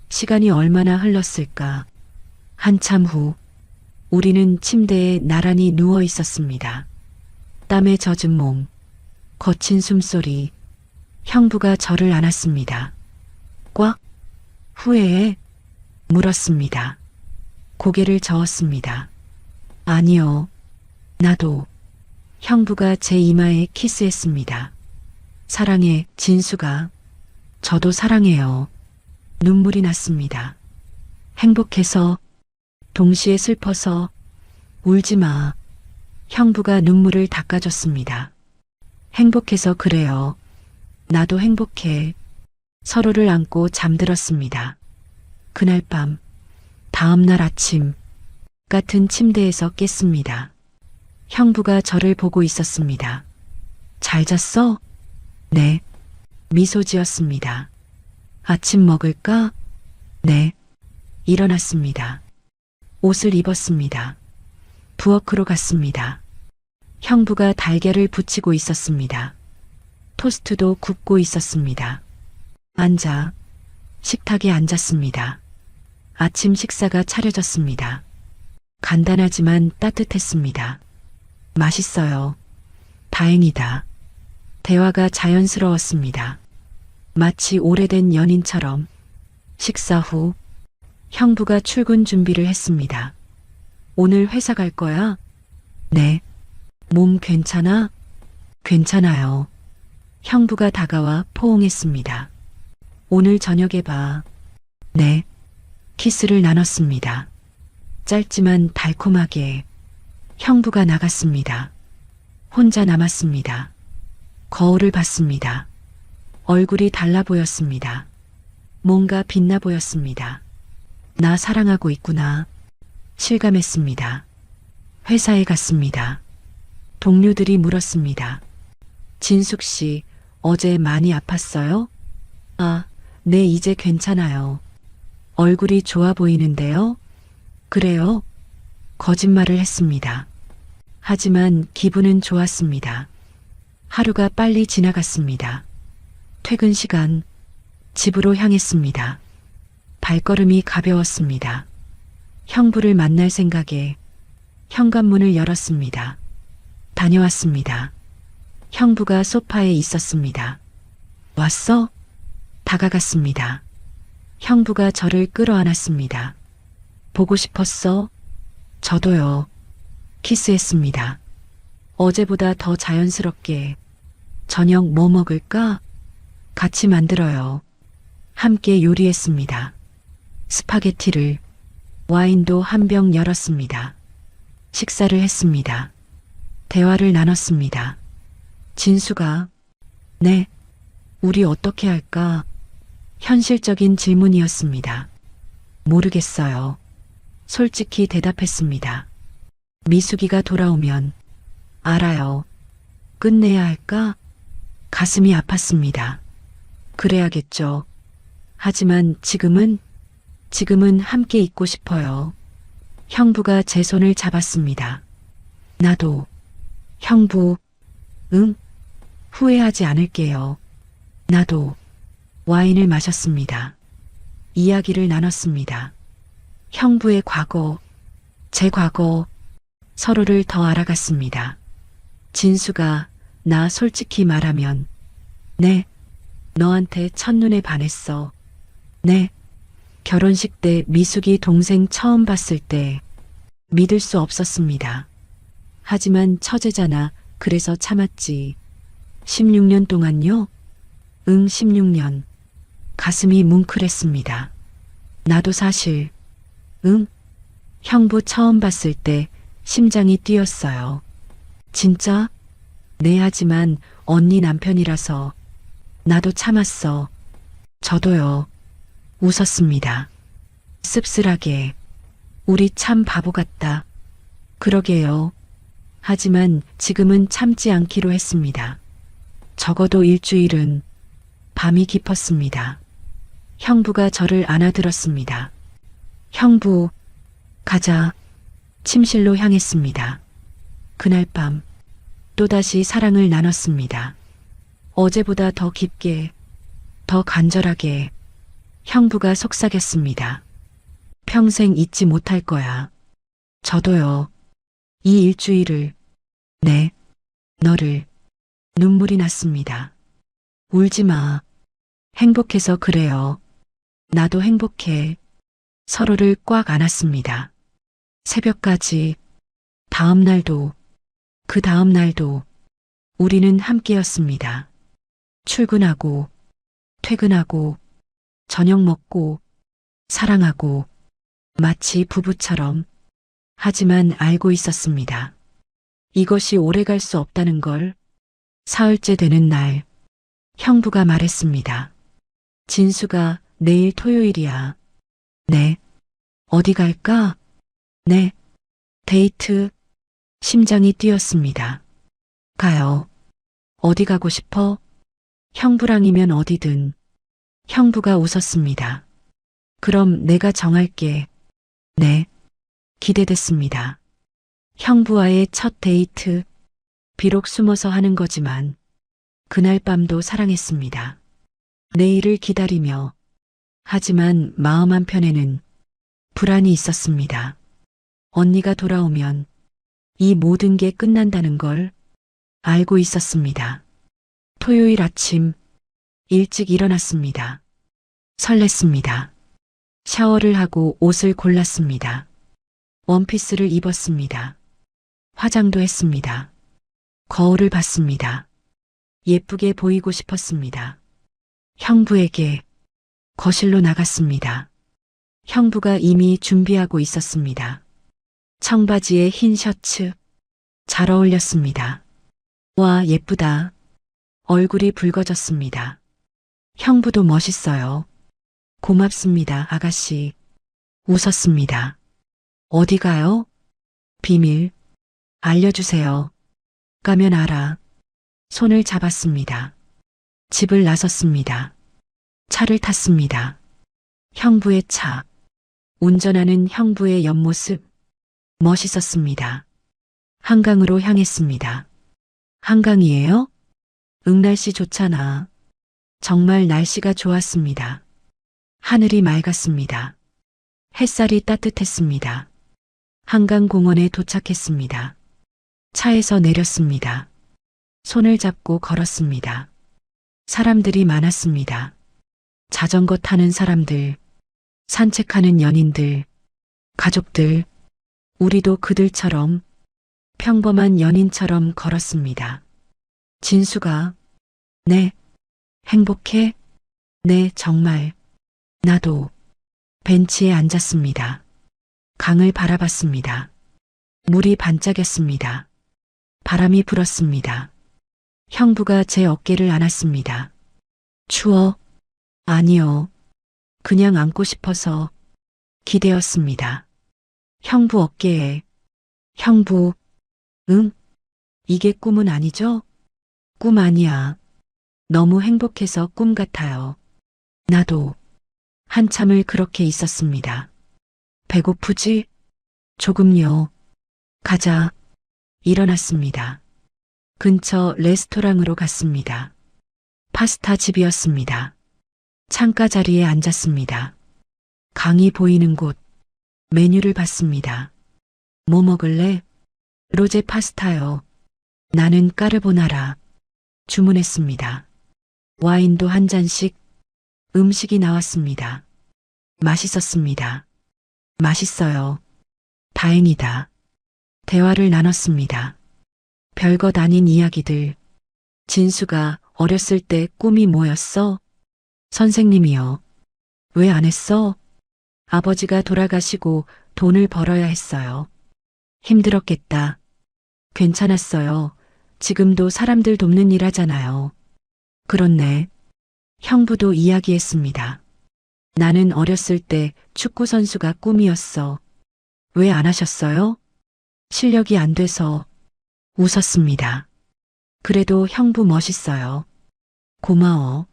시간이 얼마나 흘렀을까? 한참 후 우리는 침대에 나란히 누워 있었습니다. 땀에 젖은 몸, 거친 숨소리. 형부가 저를 안았습니다. 꽉? 후회해? 물었습니다. 고개를 저었습니다. 아니요. 나도. 형부가 제 이마에 키스했습니다. 사랑해. 진수가 저도 사랑해요. 눈물이 났습니다. 행복해서, 동시에 슬퍼서, 울지 마. 형부가 눈물을 닦아줬습니다. 행복해서 그래요. 나도 행복해. 서로를 안고 잠들었습니다. 그날 밤, 다음 날 아침, 같은 침대에서 깼습니다. 형부가 저를 보고 있었습니다. 잘 잤어? 네. 미소 지었습니다. 아침 먹을까? 네. 일어났습니다. 옷을 입었습니다. 부엌으로 갔습니다. 형부가 달걀을 부치고 있었습니다. 토스트도 굽고 있었습니다. 앉아. 식탁에 앉았습니다. 아침 식사가 차려졌습니다. 간단하지만 따뜻했습니다. 맛있어요. 다행이다. 대화가 자연스러웠습니다. 마치 오래된 연인처럼. 식사 후 형부가 출근 준비를 했습니다. 오늘 회사 갈 거야? 네. 몸 괜찮아? 괜찮아요. 형부가 다가와 포옹했습니다. 오늘 저녁에 봐. 네. 키스를 나눴습니다. 짧지만 달콤하게. 형부가 나갔습니다. 혼자 남았습니다. 거울을 봤습니다. 얼굴이 달라 보였습니다. 뭔가 빛나 보였습니다. 나 사랑하고 있구나. 실감했습니다. 회사에 갔습니다. 동료들이 물었습니다. 진숙 씨, 어제 많이 아팠어요? 아, 네, 이제 괜찮아요. 얼굴이 좋아 보이는데요? 그래요? 거짓말을 했습니다. 하지만 기분은 좋았습니다. 하루가 빨리 지나갔습니다. 퇴근 시간, 집으로 향했습니다. 발걸음이 가벼웠습니다. 형부를 만날 생각에 현관문을 열었습니다. 다녀왔습니다. 형부가 소파에 있었습니다. 왔어? 다가갔습니다. 형부가 저를 끌어안았습니다. 보고 싶었어? 저도요. 키스했습니다. 어제보다 더 자연스럽게. 저녁 뭐 먹을까? 같이 만들어요. 함께 요리했습니다. 스파게티를, 와인도 한 병 열었습니다. 식사를 했습니다. 대화를 나눴습니다. 진수가, 네, 우리 어떻게 할까? 현실적인 질문이었습니다. 모르겠어요. 솔직히 대답했습니다. 미숙이가 돌아오면, 알아요. 끝내야 할까? 가슴이 아팠습니다. 그래야겠죠. 하지만 지금은 함께 있고 싶어요. 형부가 제 손을 잡았습니다. 나도. 형부, 응? 후회하지 않을게요. 나도. 와인을 마셨습니다. 이야기를 나눴습니다. 형부의 과거, 제 과거, 서로를 더 알아갔습니다. 진수가, 나 솔직히 말하면, 네, 너한테 첫눈에 반했어. 네, 결혼식 때 미숙이 동생 처음 봤을 때 믿을 수 없었습니다. 하지만 처제잖아. 그래서 참았지. 16년 동안요? 응, 16년. 가슴이 뭉클했습니다. 나도 사실, 응? 형부 처음 봤을 때 심장이 뛰었어요. 진짜? 네, 하지만 언니 남편이라서 나도 참았어. 저도요. 웃었습니다. 씁쓸하게. 우리 참 바보 같다. 그러게요. 하지만 지금은 참지 않기로 했습니다. 적어도 일주일은. 밤이 깊었습니다. 형부가 저를 안아들었습니다. 형부, 가자. 침실로 향했습니다. 그날 밤 또다시 사랑을 나눴습니다. 어제보다 더 깊게, 더 간절하게. 형부가 속삭였습니다. 평생 잊지 못할 거야. 저도요. 이 일주일을, 네, 너를. 눈물이 났습니다. 울지 마. 행복해서 그래요. 나도 행복해. 서로를 꽉 안았습니다. 새벽까지, 다음 날도, 그 다음 날도 우리는 함께였습니다. 출근하고, 퇴근하고, 저녁 먹고, 사랑하고, 마치 부부처럼. 하지만 알고 있었습니다. 이것이 오래갈 수 없다는 걸. 사흘째 되는 날, 형부가 말했습니다. 진수가 내일 토요일이야. 네. 어디 갈까? 네. 데이트. 심장이 뛰었습니다. 가요. 어디 가고 싶어? 형부랑이면 어디든. 형부가 웃었습니다. 그럼 내가 정할게. 네. 기대됐습니다. 형부와의 첫 데이트. 비록 숨어서 하는 거지만 그날 밤도 사랑했습니다. 내일을 기다리며. 하지만 마음 한편에는 불안이 있었습니다. 언니가 돌아오면 이 모든 게 끝난다는 걸 알고 있었습니다. 토요일 아침 일찍 일어났습니다. 설렜습니다. 샤워를 하고 옷을 골랐습니다. 원피스를 입었습니다. 화장도 했습니다. 거울을 봤습니다. 예쁘게 보이고 싶었습니다. 형부에게 거실로 나갔습니다. 형부가 이미 준비하고 있었습니다. 청바지에 흰 셔츠. 잘 어울렸습니다. 와, 예쁘다. 얼굴이 붉어졌습니다. 형부도 멋있어요. 고맙습니다, 아가씨. 웃었습니다. 어디 가요? 비밀. 알려주세요. 가면 알아. 손을 잡았습니다. 집을 나섰습니다. 차를 탔습니다. 형부의 차. 운전하는 형부의 옆모습. 멋있었습니다. 한강으로 향했습니다. 한강이에요? 응, 날씨 좋잖아. 정말 날씨가 좋았습니다. 하늘이 맑았습니다. 햇살이 따뜻했습니다. 한강공원에 도착했습니다. 차에서 내렸습니다. 손을 잡고 걸었습니다. 사람들이 많았습니다. 자전거 타는 사람들, 산책하는 연인들, 가족들, 우리도 그들처럼 평범한 연인처럼 걸었습니다. 진수가, 네, 행복해? 네, 정말. 나도. 벤치에 앉았습니다. 강을 바라봤습니다. 물이 반짝였습니다. 바람이 불었습니다. 형부가 제 어깨를 안았습니다. 추워? 아니요. 그냥 안고 싶어서. 기대었습니다. 형부 어깨에. 형부, 응? 이게 꿈은 아니죠? 꿈 아니야. 너무 행복해서 꿈 같아요. 나도. 한참을 그렇게 있었습니다. 배고프지? 조금요. 가자. 일어났습니다. 근처 레스토랑으로 갔습니다. 파스타 집이었습니다. 창가 자리에 앉았습니다. 강이 보이는 곳. 메뉴를 봤습니다. 뭐 먹을래? 로제 파스타요. 나는 까르보나라. 주문했습니다. 와인도 한 잔씩. 음식이 나왔습니다. 맛있었습니다. 맛있어요. 다행이다. 대화를 나눴습니다. 별것 아닌 이야기들. 진수가 어렸을 때 꿈이 뭐였어? 선생님이요. 왜 안 했어? 아버지가 돌아가시고 돈을 벌어야 했어요. 힘들었겠다. 괜찮았어요. 지금도 사람들 돕는 일 하잖아요. 그렇네. 형부도 이야기했습니다. 나는 어렸을 때 축구 선수가 꿈이었어. 왜 안 하셨어요? 실력이 안 돼서. 웃었습니다. 그래도 형부 멋있어요. 고마워.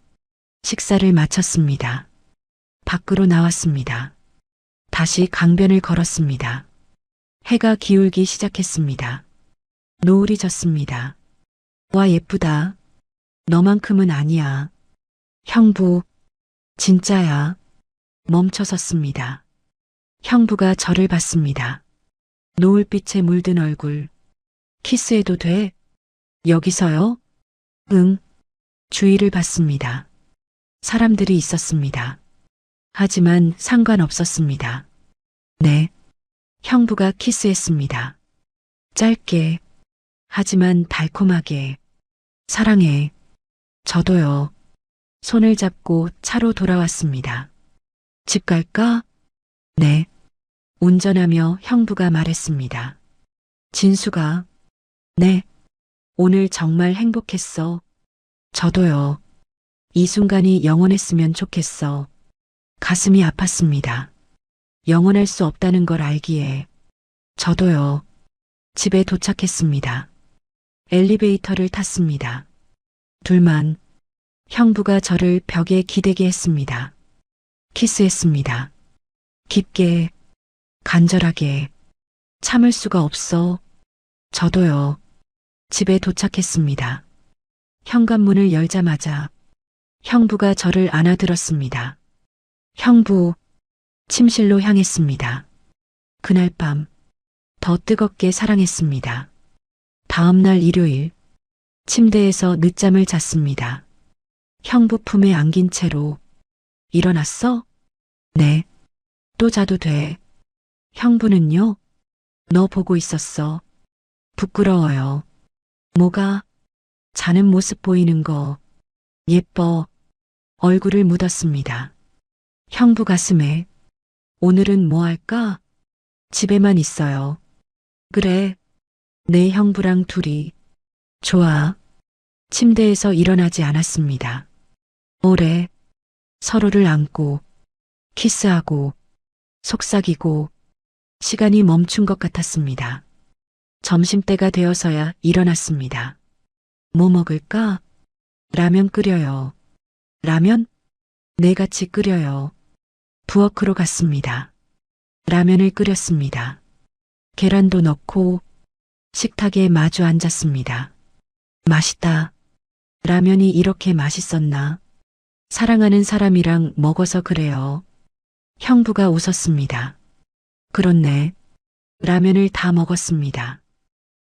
식사를 마쳤습니다. 밖으로 나왔습니다. 다시 강변을 걸었습니다. 해가 기울기 시작했습니다. 노을이 졌습니다. 와, 예쁘다. 너만큼은 아니야. 형부, 진짜야. 멈춰섰습니다. 형부가 저를 봤습니다. 노을빛에 물든 얼굴. 키스해도 돼? 여기서요? 응. 주위를 봤습니다. 사람들이 있었습니다. 하지만 상관없었습니다. 네. 형부가 키스했습니다. 짧게. 하지만 달콤하게. 사랑해. 저도요. 손을 잡고 차로 돌아왔습니다. 집 갈까? 네. 운전하며 형부가 말했습니다. 진수가, 네. 오늘 정말 행복했어. 저도요. 이 순간이 영원했으면 좋겠어. 가슴이 아팠습니다. 영원할 수 없다는 걸 알기에. 저도요. 집에 도착했습니다. 엘리베이터를 탔습니다. 둘만. 형부가 저를 벽에 기대게 했습니다. 키스했습니다. 깊게, 간절하게. 참을 수가 없어. 저도요. 집에 도착했습니다. 현관문을 열자마자 형부가 저를 안아들었습니다. 형부, 침실로 향했습니다. 그날 밤, 더 뜨겁게 사랑했습니다. 다음 날 일요일, 침대에서 늦잠을 잤습니다. 형부 품에 안긴 채로, 일어났어? 네. 또 자도 돼. 형부는요? 너 보고 있었어. 부끄러워요. 뭐가? 자는 모습 보이는 거. 예뻐. 얼굴을 묻었습니다. 형부 가슴에. 오늘은 뭐 할까? 집에만 있어요. 그래. 내 형부랑 둘이. 좋아. 침대에서 일어나지 않았습니다. 오래. 서로를 안고, 키스하고, 속삭이고, 시간이 멈춘 것 같았습니다. 점심때가 되어서야 일어났습니다. 뭐 먹을까? 라면 끓여요. 라면? 네, 같이 끓여요. 부엌으로 갔습니다. 라면을 끓였습니다. 계란도 넣고 식탁에 마주 앉았습니다. 맛있다. 라면이 이렇게 맛있었나? 사랑하는 사람이랑 먹어서 그래요. 형부가 웃었습니다. 그렇네. 라면을 다 먹었습니다.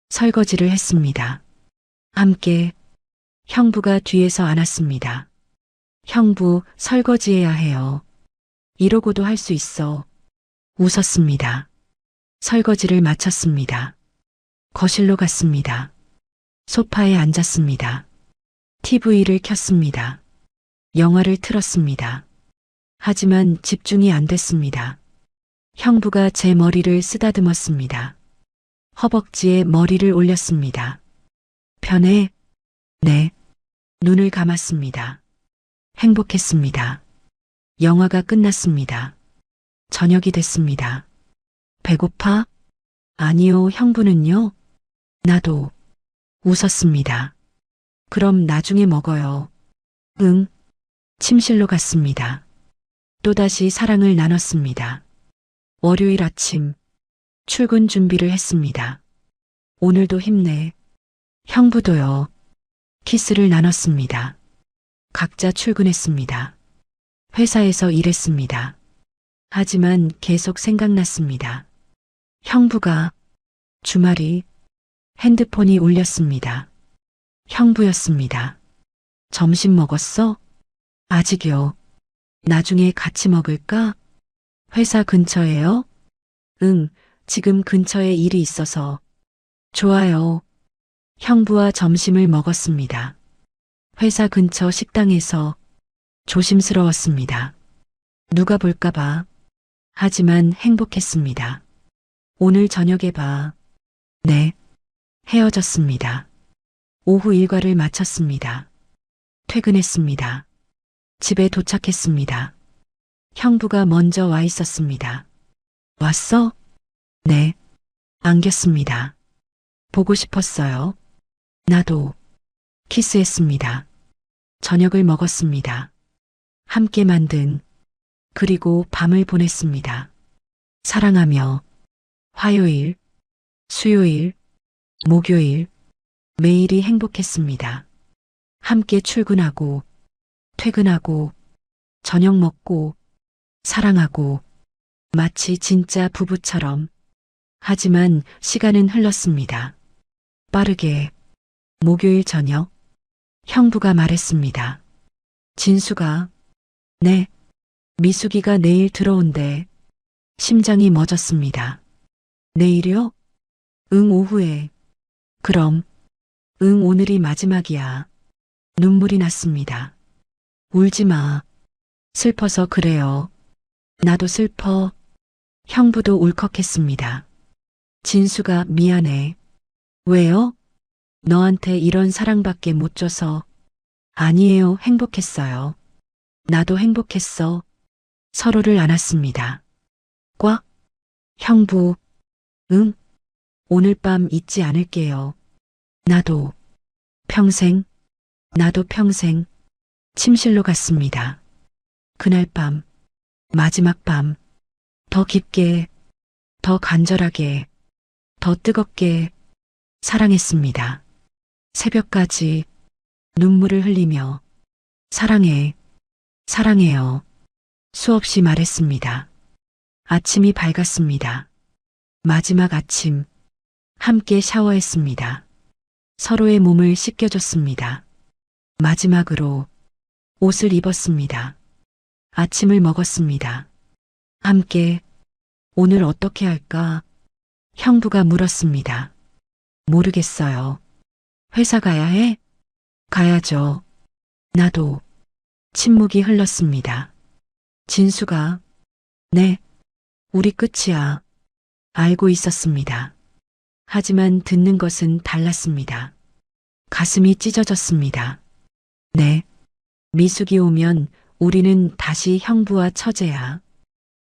설거지를 했습니다. 함께. 형부가 뒤에서 안았습니다. 형부, 설거지해야 해요. 이러고도 할 수 있어. 웃었습니다. 설거지를 마쳤습니다. 거실로 갔습니다. 소파에 앉았습니다. TV를 켰습니다. 영화를 틀었습니다. 하지만 집중이 안 됐습니다. 형부가 제 머리를 쓰다듬었습니다. 허벅지에 머리를 올렸습니다. 편해? 네. 눈을 감았습니다. 행복했습니다. 영화가 끝났습니다. 저녁이 됐습니다. 배고파? 아니요, 형부는요? 나도. 웃었습니다. 그럼 나중에 먹어요. 응. 침실로 갔습니다. 또다시 사랑을 나눴습니다. 월요일 아침, 출근 준비를 했습니다. 오늘도 힘내. 형부도요. 키스를 나눴습니다. 각자 출근했습니다. 회사에서 일했습니다. 하지만 계속 생각났습니다. 형부가, 주말이, 핸드폰이 울렸습니다. 형부였습니다. 점심 먹었어? 아직요. 나중에 같이 먹을까? 회사 근처에요? 응, 지금 근처에 일이 있어서. 좋아요. 형부와 점심을 먹었습니다. 회사 근처 식당에서 조심스러웠습니다. 누가 볼까봐. 하지만 행복했습니다. 오늘 저녁에 봐. 네. 헤어졌습니다. 오후 일과를 마쳤습니다. 퇴근했습니다. 집에 도착했습니다. 형부가 먼저 와 있었습니다. 왔어? 네. 안겼습니다. 보고 싶었어요. 나도. 키스했습니다. 저녁을 먹었습니다. 함께 만든, 그리고 밤을 보냈습니다. 사랑하며, 화요일, 수요일, 목요일, 매일이 행복했습니다. 함께 출근하고, 퇴근하고, 저녁 먹고, 사랑하고, 마치 진짜 부부처럼. 하지만 시간은 흘렀습니다. 빠르게. 목요일 저녁, 형부가 말했습니다. 진수가, 네. 미숙이가 내일 들어온대. 심장이 멎었습니다. 내일이요? 응, 오후에. 그럼, 응, 오늘이 마지막이야. 눈물이 났습니다. 울지 마. 슬퍼서 그래요. 나도 슬퍼. 형부도 울컥했습니다. 진수가 미안해. 왜요? 너한테 이런 사랑밖에 못 줘서. 아니에요. 행복했어요. 나도 행복했어. 서로를 안았습니다. 꽉. 형부. 응. 오늘 밤 잊지 않을게요. 나도. 평생. 나도 평생. 침실로 갔습니다. 그날 밤. 마지막 밤. 더 깊게. 더 간절하게. 더 뜨겁게. 사랑했습니다. 새벽까지 눈물을 흘리며 사랑해, 사랑해요. 수없이 말했습니다. 아침이 밝았습니다. 마지막 아침, 함께 샤워했습니다. 서로의 몸을 씻겨줬습니다. 마지막으로 옷을 입었습니다. 아침을 먹었습니다. 함께 오늘 어떻게 할까? 형부가 물었습니다. 모르겠어요. 회사 가야 해? 가야죠. 나도. 침묵이 흘렀습니다. 진수가 네, 우리 끝이야. 알고 있었습니다. 하지만 듣는 것은 달랐습니다. 가슴이 찢어졌습니다. 네, 미숙이 오면 우리는 다시 형부와 처제야.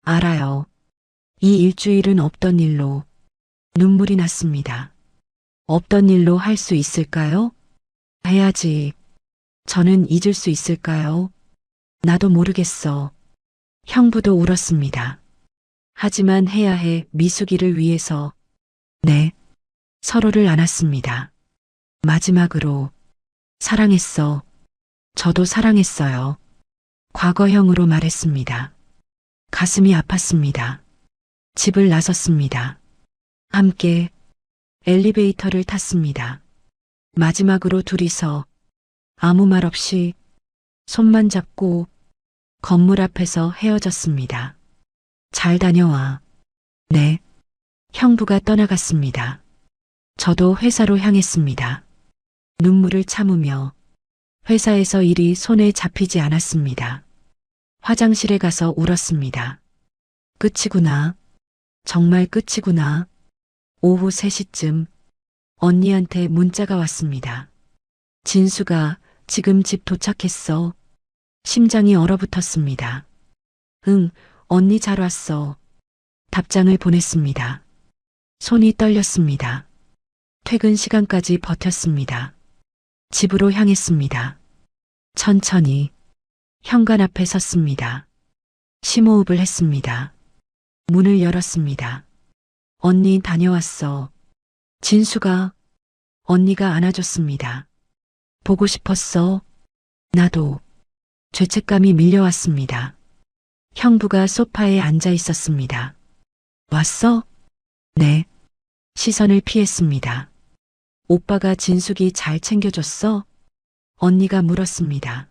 알아요. 이 일주일은 없던 일로 눈물이 났습니다. 없던 일로 할 수 있을까요? 해야지. 저는 잊을 수 있을까요? 나도 모르겠어. 형부도 울었습니다. 하지만 해야 해. 미숙이를 위해서. 네. 서로를 안았습니다. 마지막으로 사랑했어. 저도 사랑했어요. 과거형으로 말했습니다. 가슴이 아팠습니다. 집을 나섰습니다. 함께 엘리베이터를 탔습니다. 마지막으로 둘이서 아무 말 없이 손만 잡고 건물 앞에서 헤어졌습니다. 잘 다녀와. 네. 형부가 떠나갔습니다. 저도 회사로 향했습니다. 눈물을 참으며 회사에서 일이 손에 잡히지 않았습니다. 화장실에 가서 울었습니다. 끝이구나. 정말 끝이구나. 오후 3시쯤 언니한테 문자가 왔습니다. 진수가 지금 집 도착했어. 심장이 얼어붙었습니다. 응, 언니 잘 왔어. 답장을 보냈습니다. 손이 떨렸습니다. 퇴근 시간까지 버텼습니다. 집으로 향했습니다. 천천히 현관 앞에 섰습니다. 심호흡을 했습니다. 문을 열었습니다. 언니 다녀왔어. 진수가 언니가 안아줬습니다. 보고 싶었어. 나도. 죄책감이 밀려왔습니다. 형부가 소파에 앉아 있었습니다. 왔어? 네. 시선을 피했습니다. 오빠가 진숙이 잘 챙겨줬어? 언니가 물었습니다.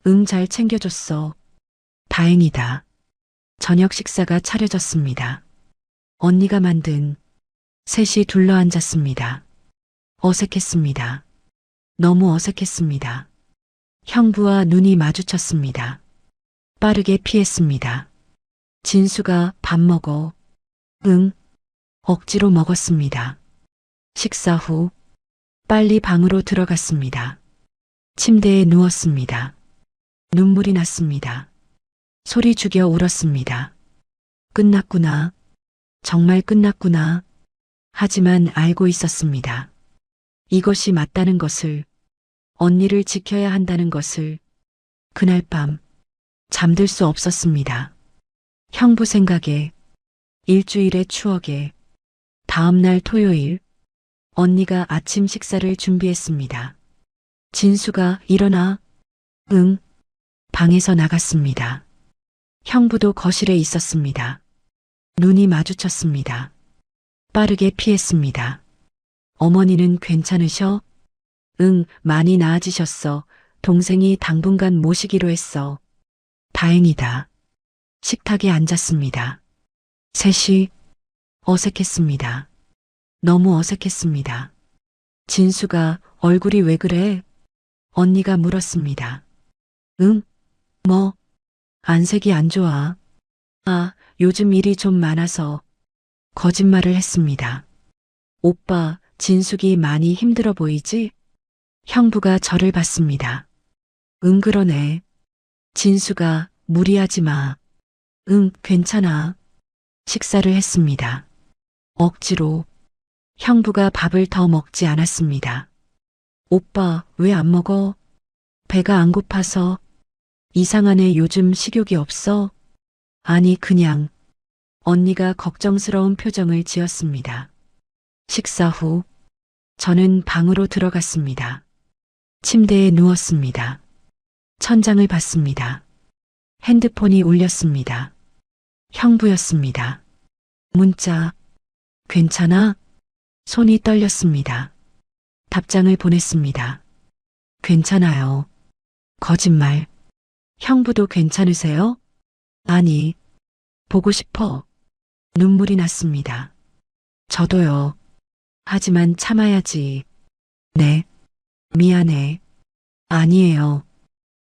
응, 잘 챙겨줬어. 다행이다. 저녁 식사가 차려졌습니다. 언니가 만든 셋이 둘러앉았습니다. 어색했습니다. 너무 어색했습니다. 형부와 눈이 마주쳤습니다. 빠르게 피했습니다. 진수가 밥 먹어. 응. 억지로 먹었습니다. 식사 후 빨리 방으로 들어갔습니다. 침대에 누웠습니다. 눈물이 났습니다. 소리 죽여 울었습니다. 끝났구나. 정말 끝났구나. 하지만 알고 있었습니다. 이것이 맞다는 것을, 언니를 지켜야 한다는 것을. 그날 밤 잠들 수 없었습니다. 형부 생각에, 일주일의 추억에. 다음 날 토요일, 언니가 아침 식사를 준비했습니다. 진수가 일어나. 응. 방에서 나갔습니다. 형부도 거실에 있었습니다. 눈이 마주쳤습니다. 빠르게 피했습니다. 어머니는 괜찮으셔? 응, 많이 나아지셨어. 동생이 당분간 모시기로 했어. 다행이다. 식탁에 앉았습니다. 셋이 어색했습니다. 너무 어색했습니다. 진수가 얼굴이 왜 그래? 언니가 물었습니다. 응? 뭐, 안색이 안 좋아. 아, 요즘 일이 좀 많아서 거짓말을 했습니다. 오빠, 진숙이 많이 힘들어 보이지? 형부가 저를 봤습니다. 응, 그러네. 진수가 무리하지 마. 응, 괜찮아. 식사를 했습니다. 억지로. 형부가 밥을 더 먹지 않았습니다. 오빠, 왜 안 먹어? 배가 안 고파서. 이상하네, 요즘 식욕이 없어? 아니, 그냥. 언니가 걱정스러운 표정을 지었습니다. 식사 후, 저는 방으로 들어갔습니다. 침대에 누웠습니다. 천장을 봤습니다. 핸드폰이 울렸습니다. 형부였습니다. 문자, 괜찮아? 손이 떨렸습니다. 답장을 보냈습니다. 괜찮아요. 거짓말. 형부도 괜찮으세요? 아니, 보고 싶어. 눈물이 났습니다. 저도요. 하지만 참아야지. 네, 미안해. 아니에요.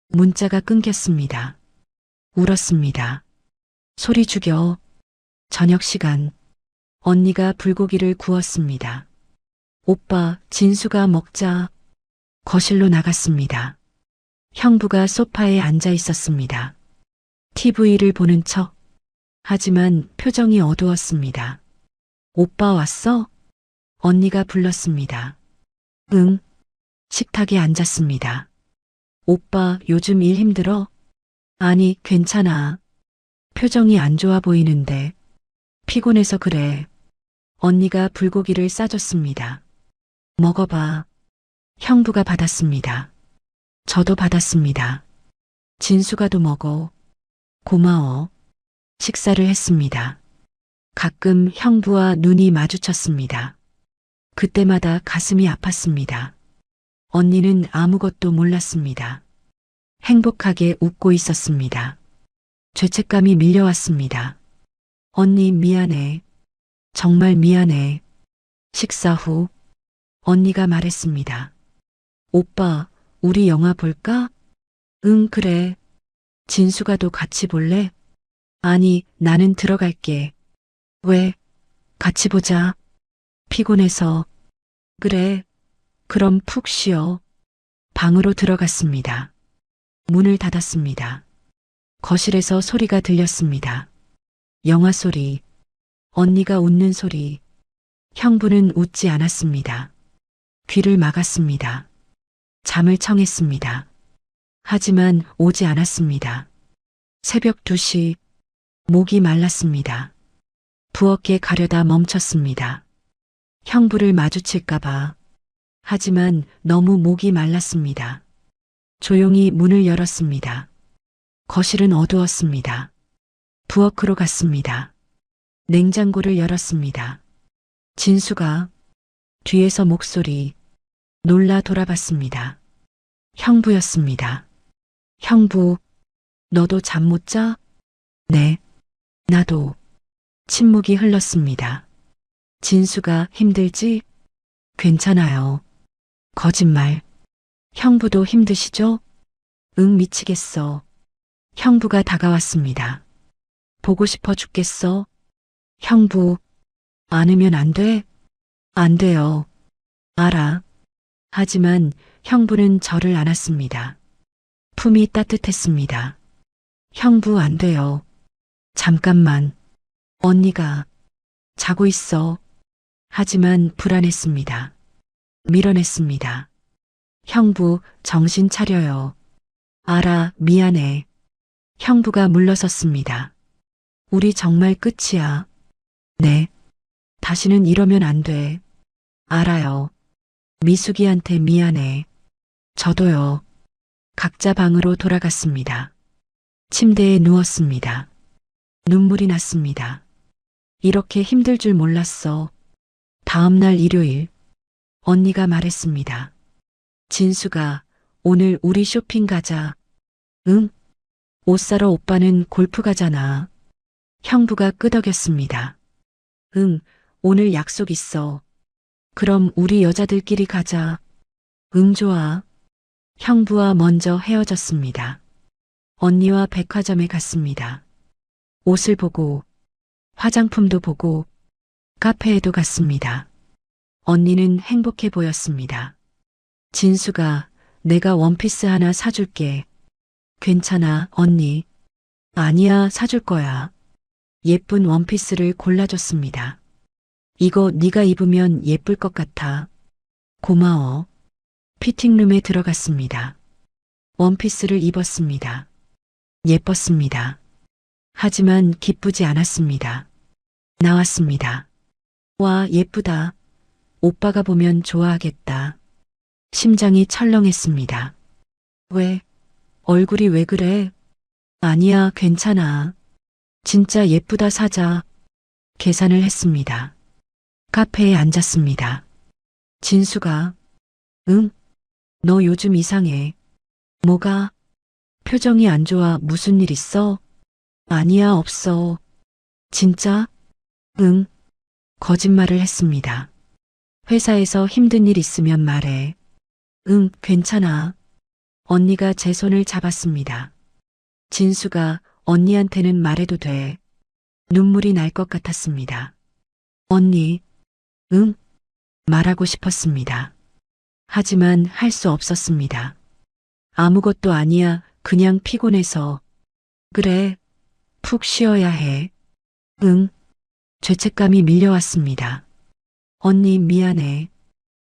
문자가 끊겼습니다. 울었습니다. 소리 죽여. 저녁 시간. 언니가 불고기를 구웠습니다. 오빠, 진수가 먹자. 거실로 나갔습니다. 형부가 소파에 앉아 있었습니다. TV를 보는 척. 하지만 표정이 어두웠습니다. 오빠 왔어? 언니가 불렀습니다. 응. 식탁에 앉았습니다. 오빠, 요즘 일 힘들어? 아니, 괜찮아. 표정이 안 좋아 보이는데. 피곤해서 그래. 언니가 불고기를 싸줬습니다. 먹어봐. 형부가 받았습니다. 저도 받았습니다. 진수가도 먹어. 고마워. 식사를 했습니다. 가끔 형부와 눈이 마주쳤습니다. 그때마다 가슴이 아팠습니다. 언니는 아무것도 몰랐습니다. 행복하게 웃고 있었습니다. 죄책감이 밀려왔습니다. 언니 미안해. 정말 미안해. 식사 후 언니가 말했습니다. 오빠, 우리 영화 볼까? 응, 그래. 진수가도 같이 볼래? 아니, 나는 들어갈게. 왜? 같이 보자. 피곤해서. 그래. 그럼 푹 쉬어. 방으로 들어갔습니다. 문을 닫았습니다. 거실에서 소리가 들렸습니다. 영화 소리. 언니가 웃는 소리. 형부는 웃지 않았습니다. 귀를 막았습니다. 잠을 청했습니다. 하지만 오지 않았습니다. 새벽 2시. 목이 말랐습니다. 부엌에 가려다 멈췄습니다. 형부를 마주칠까봐. 하지만 너무 목이 말랐습니다. 조용히 문을 열었습니다. 거실은 어두웠습니다. 부엌으로 갔습니다. 냉장고를 열었습니다. 진수가. 뒤에서 목소리. 놀라 돌아봤습니다. 형부였습니다. 형부, 너도 잠 못 자? 네, 나도. 침묵이 흘렀습니다. 진수가 힘들지? 괜찮아요. 거짓말. 형부도 힘드시죠? 응, 미치겠어. 형부가 다가왔습니다. 보고 싶어 죽겠어. 형부, 안으면 안 돼? 안 돼요. 알아. 하지만 형부는 저를 안았습니다. 품이 따뜻했습니다. 형부 안 돼요. 잠깐만. 언니가 자고 있어. 하지만 불안했습니다. 밀어냈습니다. 형부, 정신 차려요. 알아, 미안해. 형부가 물러섰습니다. 우리 정말 끝이야. 네. 다시는 이러면 안 돼. 알아요. 미숙이한테 미안해. 저도요. 각자 방으로 돌아갔습니다. 침대에 누웠습니다. 눈물이 났습니다. 이렇게 힘들 줄 몰랐어. 다음 날 일요일, 언니가 말했습니다. 진수가, 오늘 우리 쇼핑 가자. 응? 옷 사러 오빠는 골프 가잖아. 형부가 끄덕였습니다. 응, 오늘 약속 있어. 그럼 우리 여자들끼리 가자. 응, 좋아. 형부와 먼저 헤어졌습니다. 언니와 백화점에 갔습니다. 옷을 보고, 화장품도 보고, 카페에도 갔습니다. 언니는 행복해 보였습니다. 진수가 내가 원피스 하나 사줄게. 괜찮아, 언니. 아니야, 사줄 거야. 예쁜 원피스를 골라줬습니다. 이거 네가 입으면 예쁠 것 같아. 고마워. 피팅룸에 들어갔습니다. 원피스를 입었습니다. 예뻤습니다. 하지만 기쁘지 않았습니다. 나왔습니다. 와, 예쁘다. 오빠가 보면 좋아하겠다. 심장이 철렁했습니다. 왜? 얼굴이 왜 그래? 아니야, 괜찮아. 진짜 예쁘다, 사자. 계산을 했습니다. 카페에 앉았습니다. 진수가, 응? 너 요즘 이상해. 뭐가? 표정이 안 좋아. 무슨 일 있어? 아니야, 없어. 진짜? 응. 거짓말을 했습니다. 회사에서 힘든 일 있으면 말해. 응, 괜찮아. 언니가 제 손을 잡았습니다. 진수가 언니한테는 말해도 돼. 눈물이 날 것 같았습니다. 언니, 응? 말하고 싶었습니다. 하지만 할 수 없었습니다. 아무것도 아니야. 그냥 피곤해서. 그래. 푹 쉬어야 해. 응. 죄책감이 밀려왔습니다. 언니 미안해.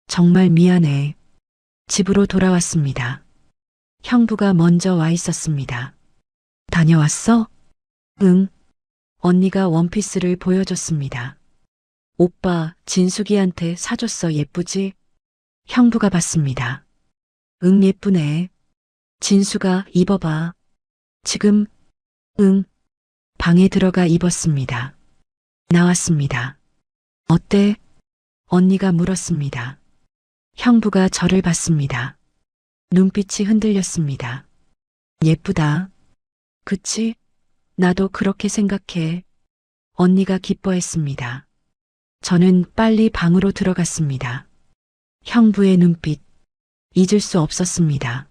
정말 미안해. 집으로 돌아왔습니다. 형부가 먼저 와 있었습니다. 다녀왔어? 응. 언니가 원피스를 보여줬습니다. 오빠, 진숙이한테 사줬어. 예쁘지? 형부가 봤습니다. 응, 예쁘네. 진수가 입어봐. 지금? 응. 방에 들어가 입었습니다. 나왔습니다. 어때? 언니가 물었습니다. 형부가 저를 봤습니다. 눈빛이 흔들렸습니다. 예쁘다. 그치? 나도 그렇게 생각해. 언니가 기뻐했습니다. 저는 빨리 방으로 들어갔습니다. 형부의 눈빛, 잊을 수 없었습니다.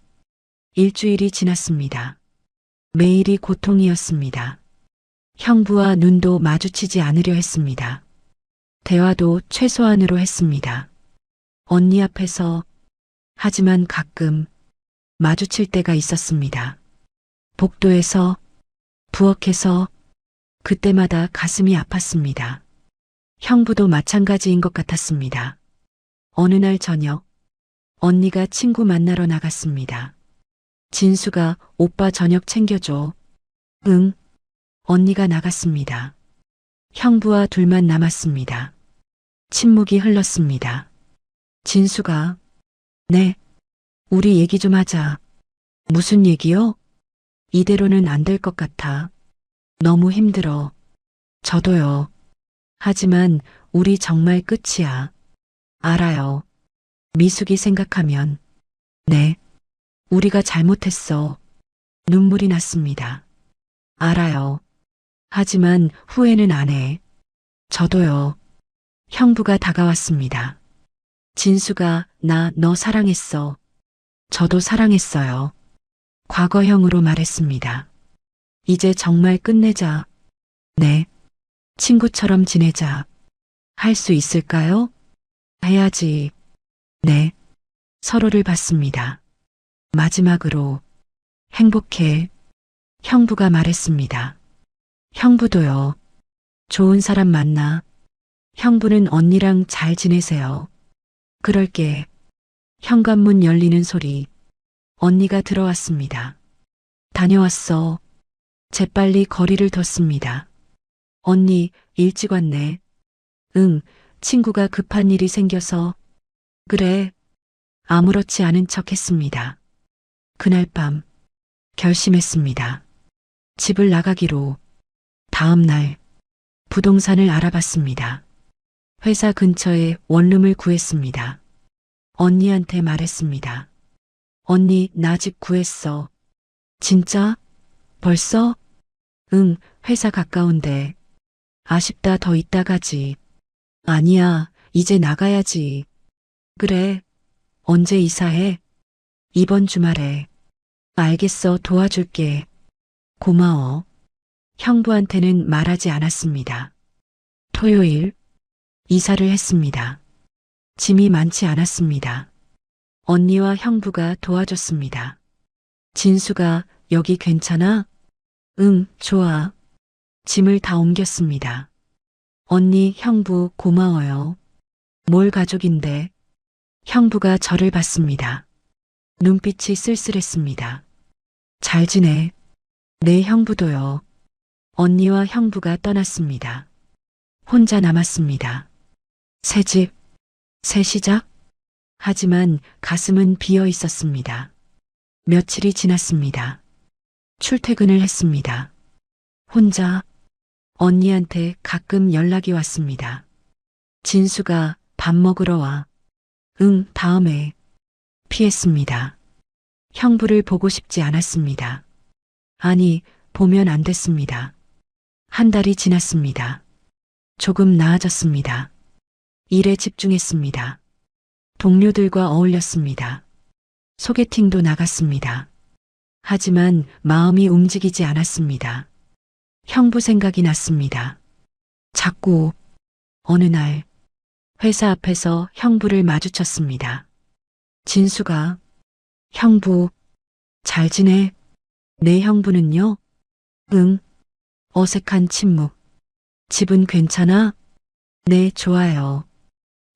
일주일이 지났습니다. 매일이 고통이었습니다. 형부와 눈도 마주치지 않으려 했습니다. 대화도 최소한으로 했습니다. 언니 앞에서, 하지만 가끔 마주칠 때가 있었습니다. 복도에서, 부엌에서, 그때마다 가슴이 아팠습니다. 형부도 마찬가지인 것 같았습니다. 어느 날 저녁, 언니가 친구 만나러 나갔습니다. 진수가 오빠 저녁 챙겨줘. 응. 언니가 나갔습니다. 형부와 둘만 남았습니다. 침묵이 흘렀습니다. 진수가, 네. 우리 얘기 좀 하자. 무슨 얘기요? 이대로는 안 될 것 같아. 너무 힘들어. 저도요. 하지만 우리 정말 끝이야. 알아요. 미숙이 생각하면. 네. 우리가 잘못했어. 눈물이 났습니다. 알아요. 하지만 후회는 안 해. 저도요. 형부가 다가왔습니다. 진수가 너 사랑했어. 저도 사랑했어요. 과거형으로 말했습니다. 이제 정말 끝내자. 네. 친구처럼 지내자. 할 수 있을까요? 해야지. 네. 서로를 봤습니다. 마지막으로 행복해. 형부가 말했습니다. 형부도요. 좋은 사람 만나. 형부는 언니랑 잘 지내세요. 그럴게. 현관문 열리는 소리. 언니가 들어왔습니다. 다녀왔어. 재빨리 거리를 뒀습니다. 언니, 일찍 왔네. 응, 친구가 급한 일이 생겨서. 그래. 아무렇지 않은 척 했습니다. 그날 밤, 결심했습니다. 집을 나가기로. 다음 날, 부동산을 알아봤습니다. 회사 근처에 원룸을 구했습니다. 언니한테 말했습니다. 언니, 나 집 구했어. 진짜? 벌써? 응, 회사 가까운데. 아쉽다, 더 이따 가지. 아니야, 이제 나가야지. 그래. 언제 이사해? 이번 주말에. 알겠어, 도와줄게. 고마워. 형부한테는 말하지 않았습니다. 토요일, 이사를 했습니다. 짐이 많지 않았습니다. 언니와 형부가 도와줬습니다. 진수가 여기 괜찮아? 응, 좋아. 짐을 다 옮겼습니다. 언니, 형부 고마워요. 뭘 가족인데? 형부가 저를 봤습니다. 눈빛이 쓸쓸했습니다. 잘 지내. 내 형부도요. 언니와 형부가 떠났습니다. 혼자 남았습니다. 새 집, 새 시작? 하지만 가슴은 비어 있었습니다. 며칠이 지났습니다. 출퇴근을 했습니다. 혼자 언니한테 가끔 연락이 왔습니다. 진수가 밥 먹으러 와. 응, 다음에. 피했습니다. 형부를 보고 싶지 않았습니다. 아니, 보면 안 됐습니다. 한 달이 지났습니다. 조금 나아졌습니다. 일에 집중했습니다. 동료들과 어울렸습니다. 소개팅도 나갔습니다. 하지만 마음이 움직이지 않았습니다. 형부 생각이 났습니다. 자꾸 어느 날 회사 앞에서 형부를 마주쳤습니다. 진수가 형부 잘 지내? 내 형부는요? 응. 어색한 침묵. 집은 괜찮아? 네, 좋아요.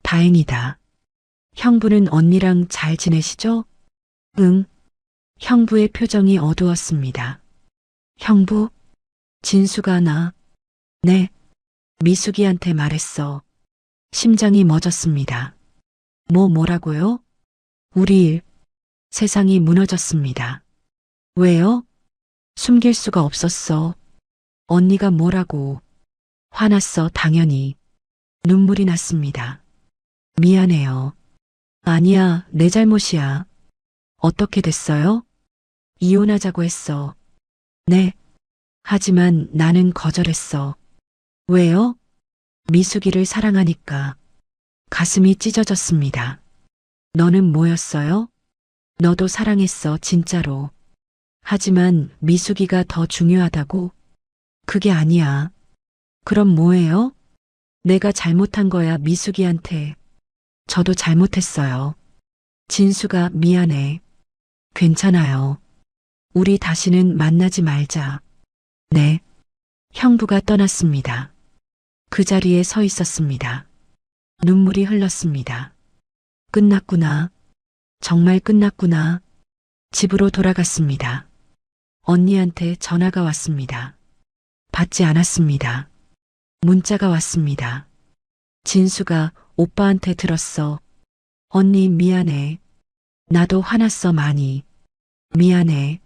다행이다. 형부는 언니랑 잘 지내시죠? 응. 형부의 표정이 어두웠습니다. 형부? 진수가 네. 미숙이한테 말했어. 심장이 멎었습니다. 뭐라고요? 우리 일. 세상이 무너졌습니다. 왜요? 숨길 수가 없었어. 언니가 뭐라고. 화났어, 당연히. 눈물이 났습니다. 미안해요. 아니야, 내 잘못이야. 어떻게 됐어요? 이혼하자고 했어. 네. 하지만 나는 거절했어. 왜요? 미숙이를 사랑하니까. 가슴이 찢어졌습니다. 너는 뭐였어요? 너도 사랑했어, 진짜로. 하지만 미숙이가 더 중요하다고? 그게 아니야. 그럼 뭐예요? 내가 잘못한 거야, 미숙이한테. 저도 잘못했어요. 진수가 미안해. 괜찮아요. 우리 다시는 만나지 말자. 네. 형부가 떠났습니다. 그 자리에 서 있었습니다. 눈물이 흘렀습니다. 끝났구나. 정말 끝났구나. 집으로 돌아갔습니다. 언니한테 전화가 왔습니다. 받지 않았습니다. 문자가 왔습니다. 진수가 오빠한테 들었어. 언니 미안해. 나도 화났어 많이. 미안해.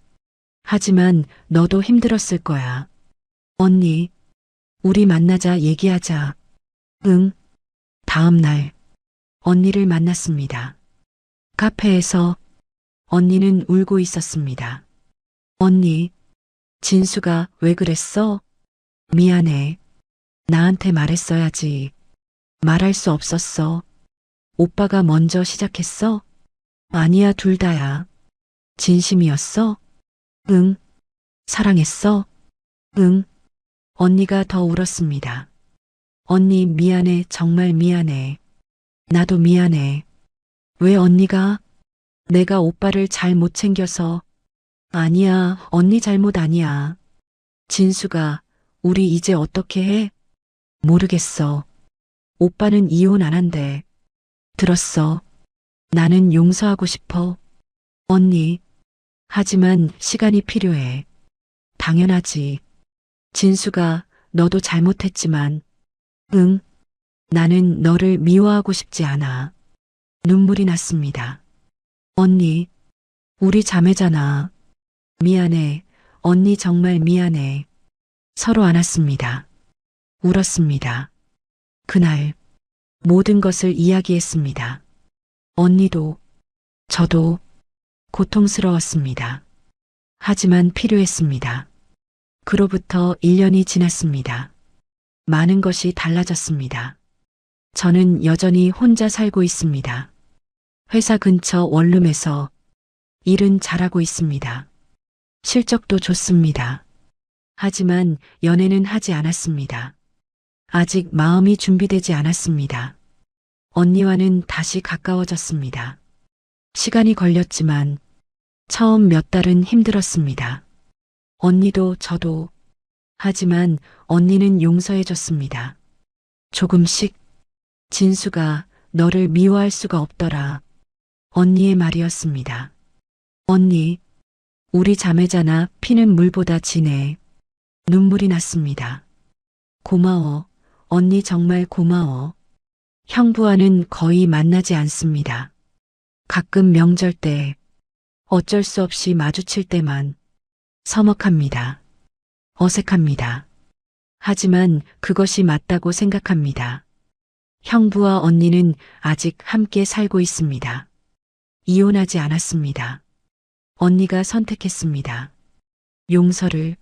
하지만 너도 힘들었을 거야. 언니, 우리 만나자 얘기하자. 응. 다음 날 언니를 만났습니다. 카페에서 언니는 울고 있었습니다. 언니, 진수가 왜 그랬어? 미안해. 나한테 말했어야지. 말할 수 없었어. 오빠가 먼저 시작했어? 아니야, 둘 다야. 진심이었어? 응. 사랑했어? 응. 언니가 더 울었습니다. 언니 미안해, 정말 미안해. 나도 미안해. 왜 언니가? 내가 오빠를 잘 못 챙겨서. 아니야, 언니 잘못 아니야. 진수가 우리 이제 어떻게 해? 모르겠어. 오빠는 이혼 안 한대. 들었어. 나는 용서하고 싶어. 언니. 하지만 시간이 필요해. 당연하지. 진수가 너도 잘못했지만. 응. 나는 너를 미워하고 싶지 않아. 눈물이 났습니다. 언니. 우리 자매잖아. 미안해. 언니 정말 미안해. 서로 안았습니다. 울었습니다. 그날 모든 것을 이야기했습니다. 언니도 저도 고통스러웠습니다. 하지만 필요했습니다. 그로부터 1년이 지났습니다. 많은 것이 달라졌습니다. 저는 여전히 혼자 살고 있습니다. 회사 근처 원룸에서 일은 잘하고 있습니다. 실적도 좋습니다. 하지만 연애는 하지 않았습니다. 아직 마음이 준비되지 않았습니다. 언니와는 다시 가까워졌습니다. 시간이 걸렸지만 처음 몇 달은 힘들었습니다. 언니도 저도. 하지만 언니는 용서해줬습니다. 조금씩. 진수가 너를 미워할 수가 없더라. 언니의 말이었습니다. 언니, 우리 자매잖아. 피는 물보다 진해. 눈물이 났습니다. 고마워. 언니 정말 고마워. 형부와는 거의 만나지 않습니다. 가끔 명절 때 어쩔 수 없이 마주칠 때만 서먹합니다. 어색합니다. 하지만 그것이 맞다고 생각합니다. 형부와 언니는 아직 함께 살고 있습니다. 이혼하지 않았습니다. 언니가 선택했습니다. 용서를.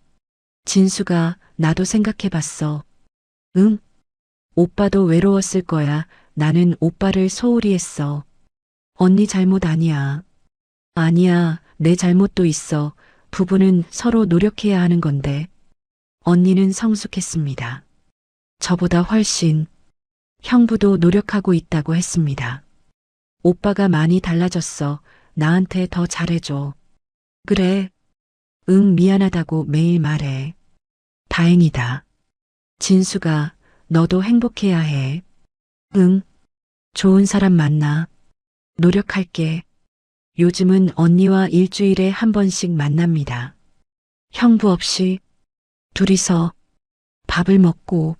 진수가 나도 생각해봤어. 응? 오빠도 외로웠을 거야. 나는 오빠를 소홀히 했어. 언니 잘못 아니야. 아니야, 내 잘못도 있어. 부부는 서로 노력해야 하는 건데. 언니는 성숙했습니다. 저보다 훨씬. 형부도 노력하고 있다고 했습니다. 오빠가 많이 달라졌어. 나한테 더 잘해줘. 그래. 응, 미안하다고 매일 말해. 다행이다. 진수가 너도 행복해야 해. 응. 좋은 사람 만나. 노력할게. 요즘은 언니와 일주일에 한 번씩 만납니다. 형부 없이 둘이서 밥을 먹고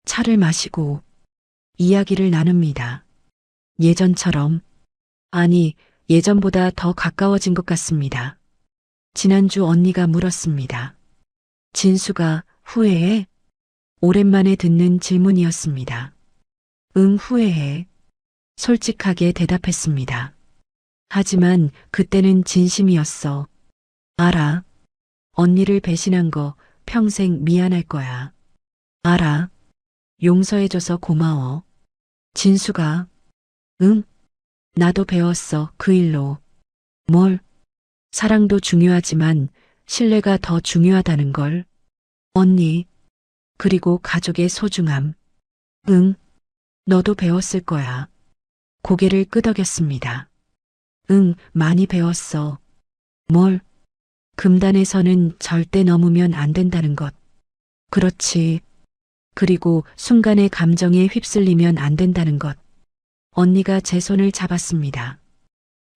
차를 마시고 이야기를 나눕니다. 예전처럼, 아니, 예전보다 더 가까워진 것 같습니다. 지난주 언니가 물었습니다. 진수가 후회해? 오랜만에 듣는 질문이었습니다. 응, 후회해. 솔직하게 대답했습니다. 하지만 그때는 진심이었어. 알아. 언니를 배신한 거 평생 미안할 거야. 알아. 용서해줘서 고마워. 진수가. 응. 나도 배웠어. 그 일로. 뭘? 사랑도 중요하지만 신뢰가 더 중요하다는 걸. 언니. 그리고 가족의 소중함. 응. 너도 배웠을 거야. 고개를 끄덕였습니다. 응, 많이 배웠어. 뭘? 금단에서는 절대 넘으면 안 된다는 것. 그렇지. 그리고 순간의 감정에 휩쓸리면 안 된다는 것. 언니가 제 손을 잡았습니다.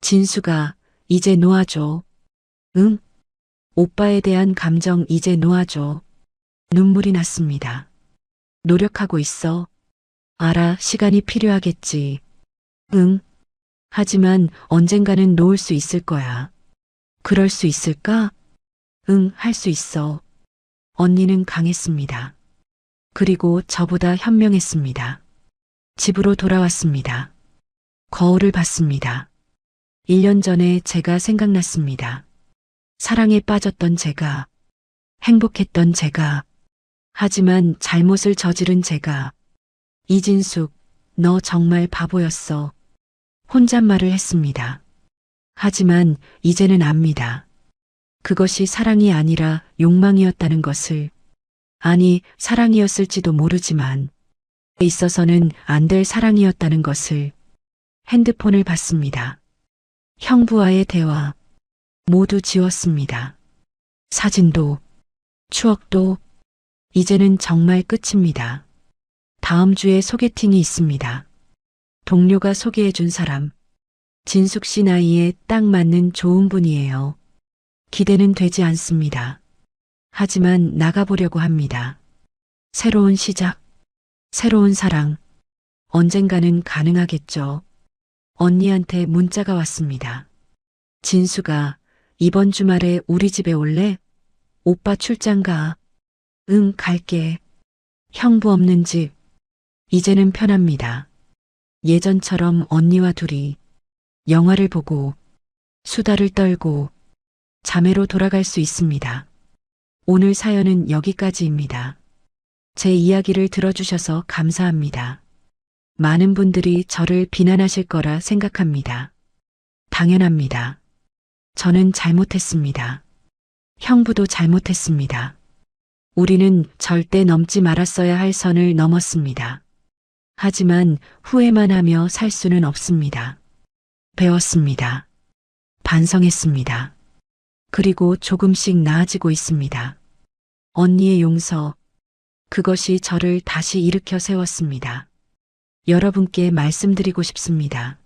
진수가 이제 놓아줘. 응? 오빠에 대한 감정 이제 놓아줘. 눈물이 났습니다. 노력하고 있어. 알아, 시간이 필요하겠지. 응. 하지만 언젠가는 놓을 수 있을 거야. 그럴 수 있을까? 응, 할 수 있어. 언니는 강했습니다. 그리고 저보다 현명했습니다. 집으로 돌아왔습니다. 거울을 봤습니다. 1년 전에 제가 생각났습니다. 사랑에 빠졌던 제가, 행복했던 제가, 하지만 잘못을 저지른 제가. 이진숙, 너 정말 바보였어. 혼잣말을 했습니다. 하지만 이제는 압니다. 그것이 사랑이 아니라 욕망이었다는 것을. 아니, 사랑이었을지도 모르지만 있어서는 안 될 사랑이었다는 것을. 핸드폰을 봤습니다. 형부와의 대화 모두 지웠습니다. 사진도, 추억도. 이제는 정말 끝입니다. 다음 주에 소개팅이 있습니다. 동료가 소개해준 사람. 진숙 씨 나이에 딱 맞는 좋은 분이에요. 기대는 되지 않습니다. 하지만 나가보려고 합니다. 새로운 시작, 새로운 사랑. 언젠가는 가능하겠죠. 언니한테 문자가 왔습니다. 진수가 이번 주말에 우리 집에 올래? 오빠 출장 가. 응, 갈게. 형부 없는 집. 이제는 편합니다. 예전처럼 언니와 둘이 영화를 보고 수다를 떨고 자매로 돌아갈 수 있습니다. 오늘 사연은 여기까지입니다. 제 이야기를 들어주셔서 감사합니다. 많은 분들이 저를 비난하실 거라 생각합니다. 당연합니다. 저는 잘못했습니다. 형부도 잘못했습니다. 우리는 절대 넘지 말았어야 할 선을 넘었습니다. 하지만 후회만 하며 살 수는 없습니다. 배웠습니다. 반성했습니다. 그리고 조금씩 나아지고 있습니다. 언니의 용서, 그것이 저를 다시 일으켜 세웠습니다. 여러분께 말씀드리고 싶습니다.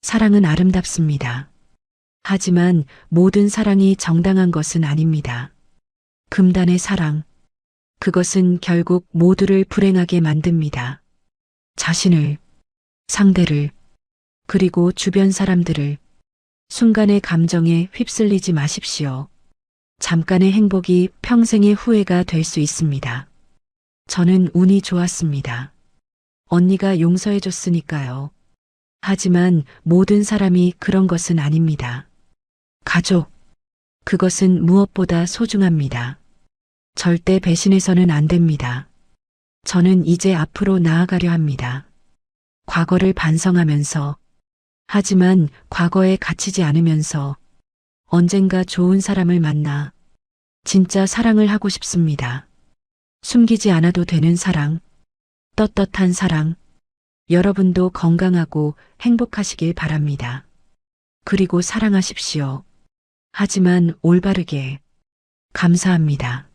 사랑은 아름답습니다. 하지만 모든 사랑이 정당한 것은 아닙니다. 금단의 사랑, 그것은 결국 모두를 불행하게 만듭니다. 자신을, 상대를, 그리고 주변 사람들을. 순간의 감정에 휩쓸리지 마십시오. 잠깐의 행복이 평생의 후회가 될 수 있습니다. 저는 운이 좋았습니다. 언니가 용서해줬으니까요. 하지만 모든 사람이 그런 것은 아닙니다. 가족, 그것은 무엇보다 소중합니다. 절대 배신해서는 안 됩니다. 저는 이제 앞으로 나아가려 합니다. 과거를 반성하면서, 하지만 과거에 갇히지 않으면서 언젠가 좋은 사람을 만나 진짜 사랑을 하고 싶습니다. 숨기지 않아도 되는 사랑, 떳떳한 사랑. 여러분도 건강하고 행복하시길 바랍니다. 그리고 사랑하십시오. 하지만 올바르게. 감사합니다.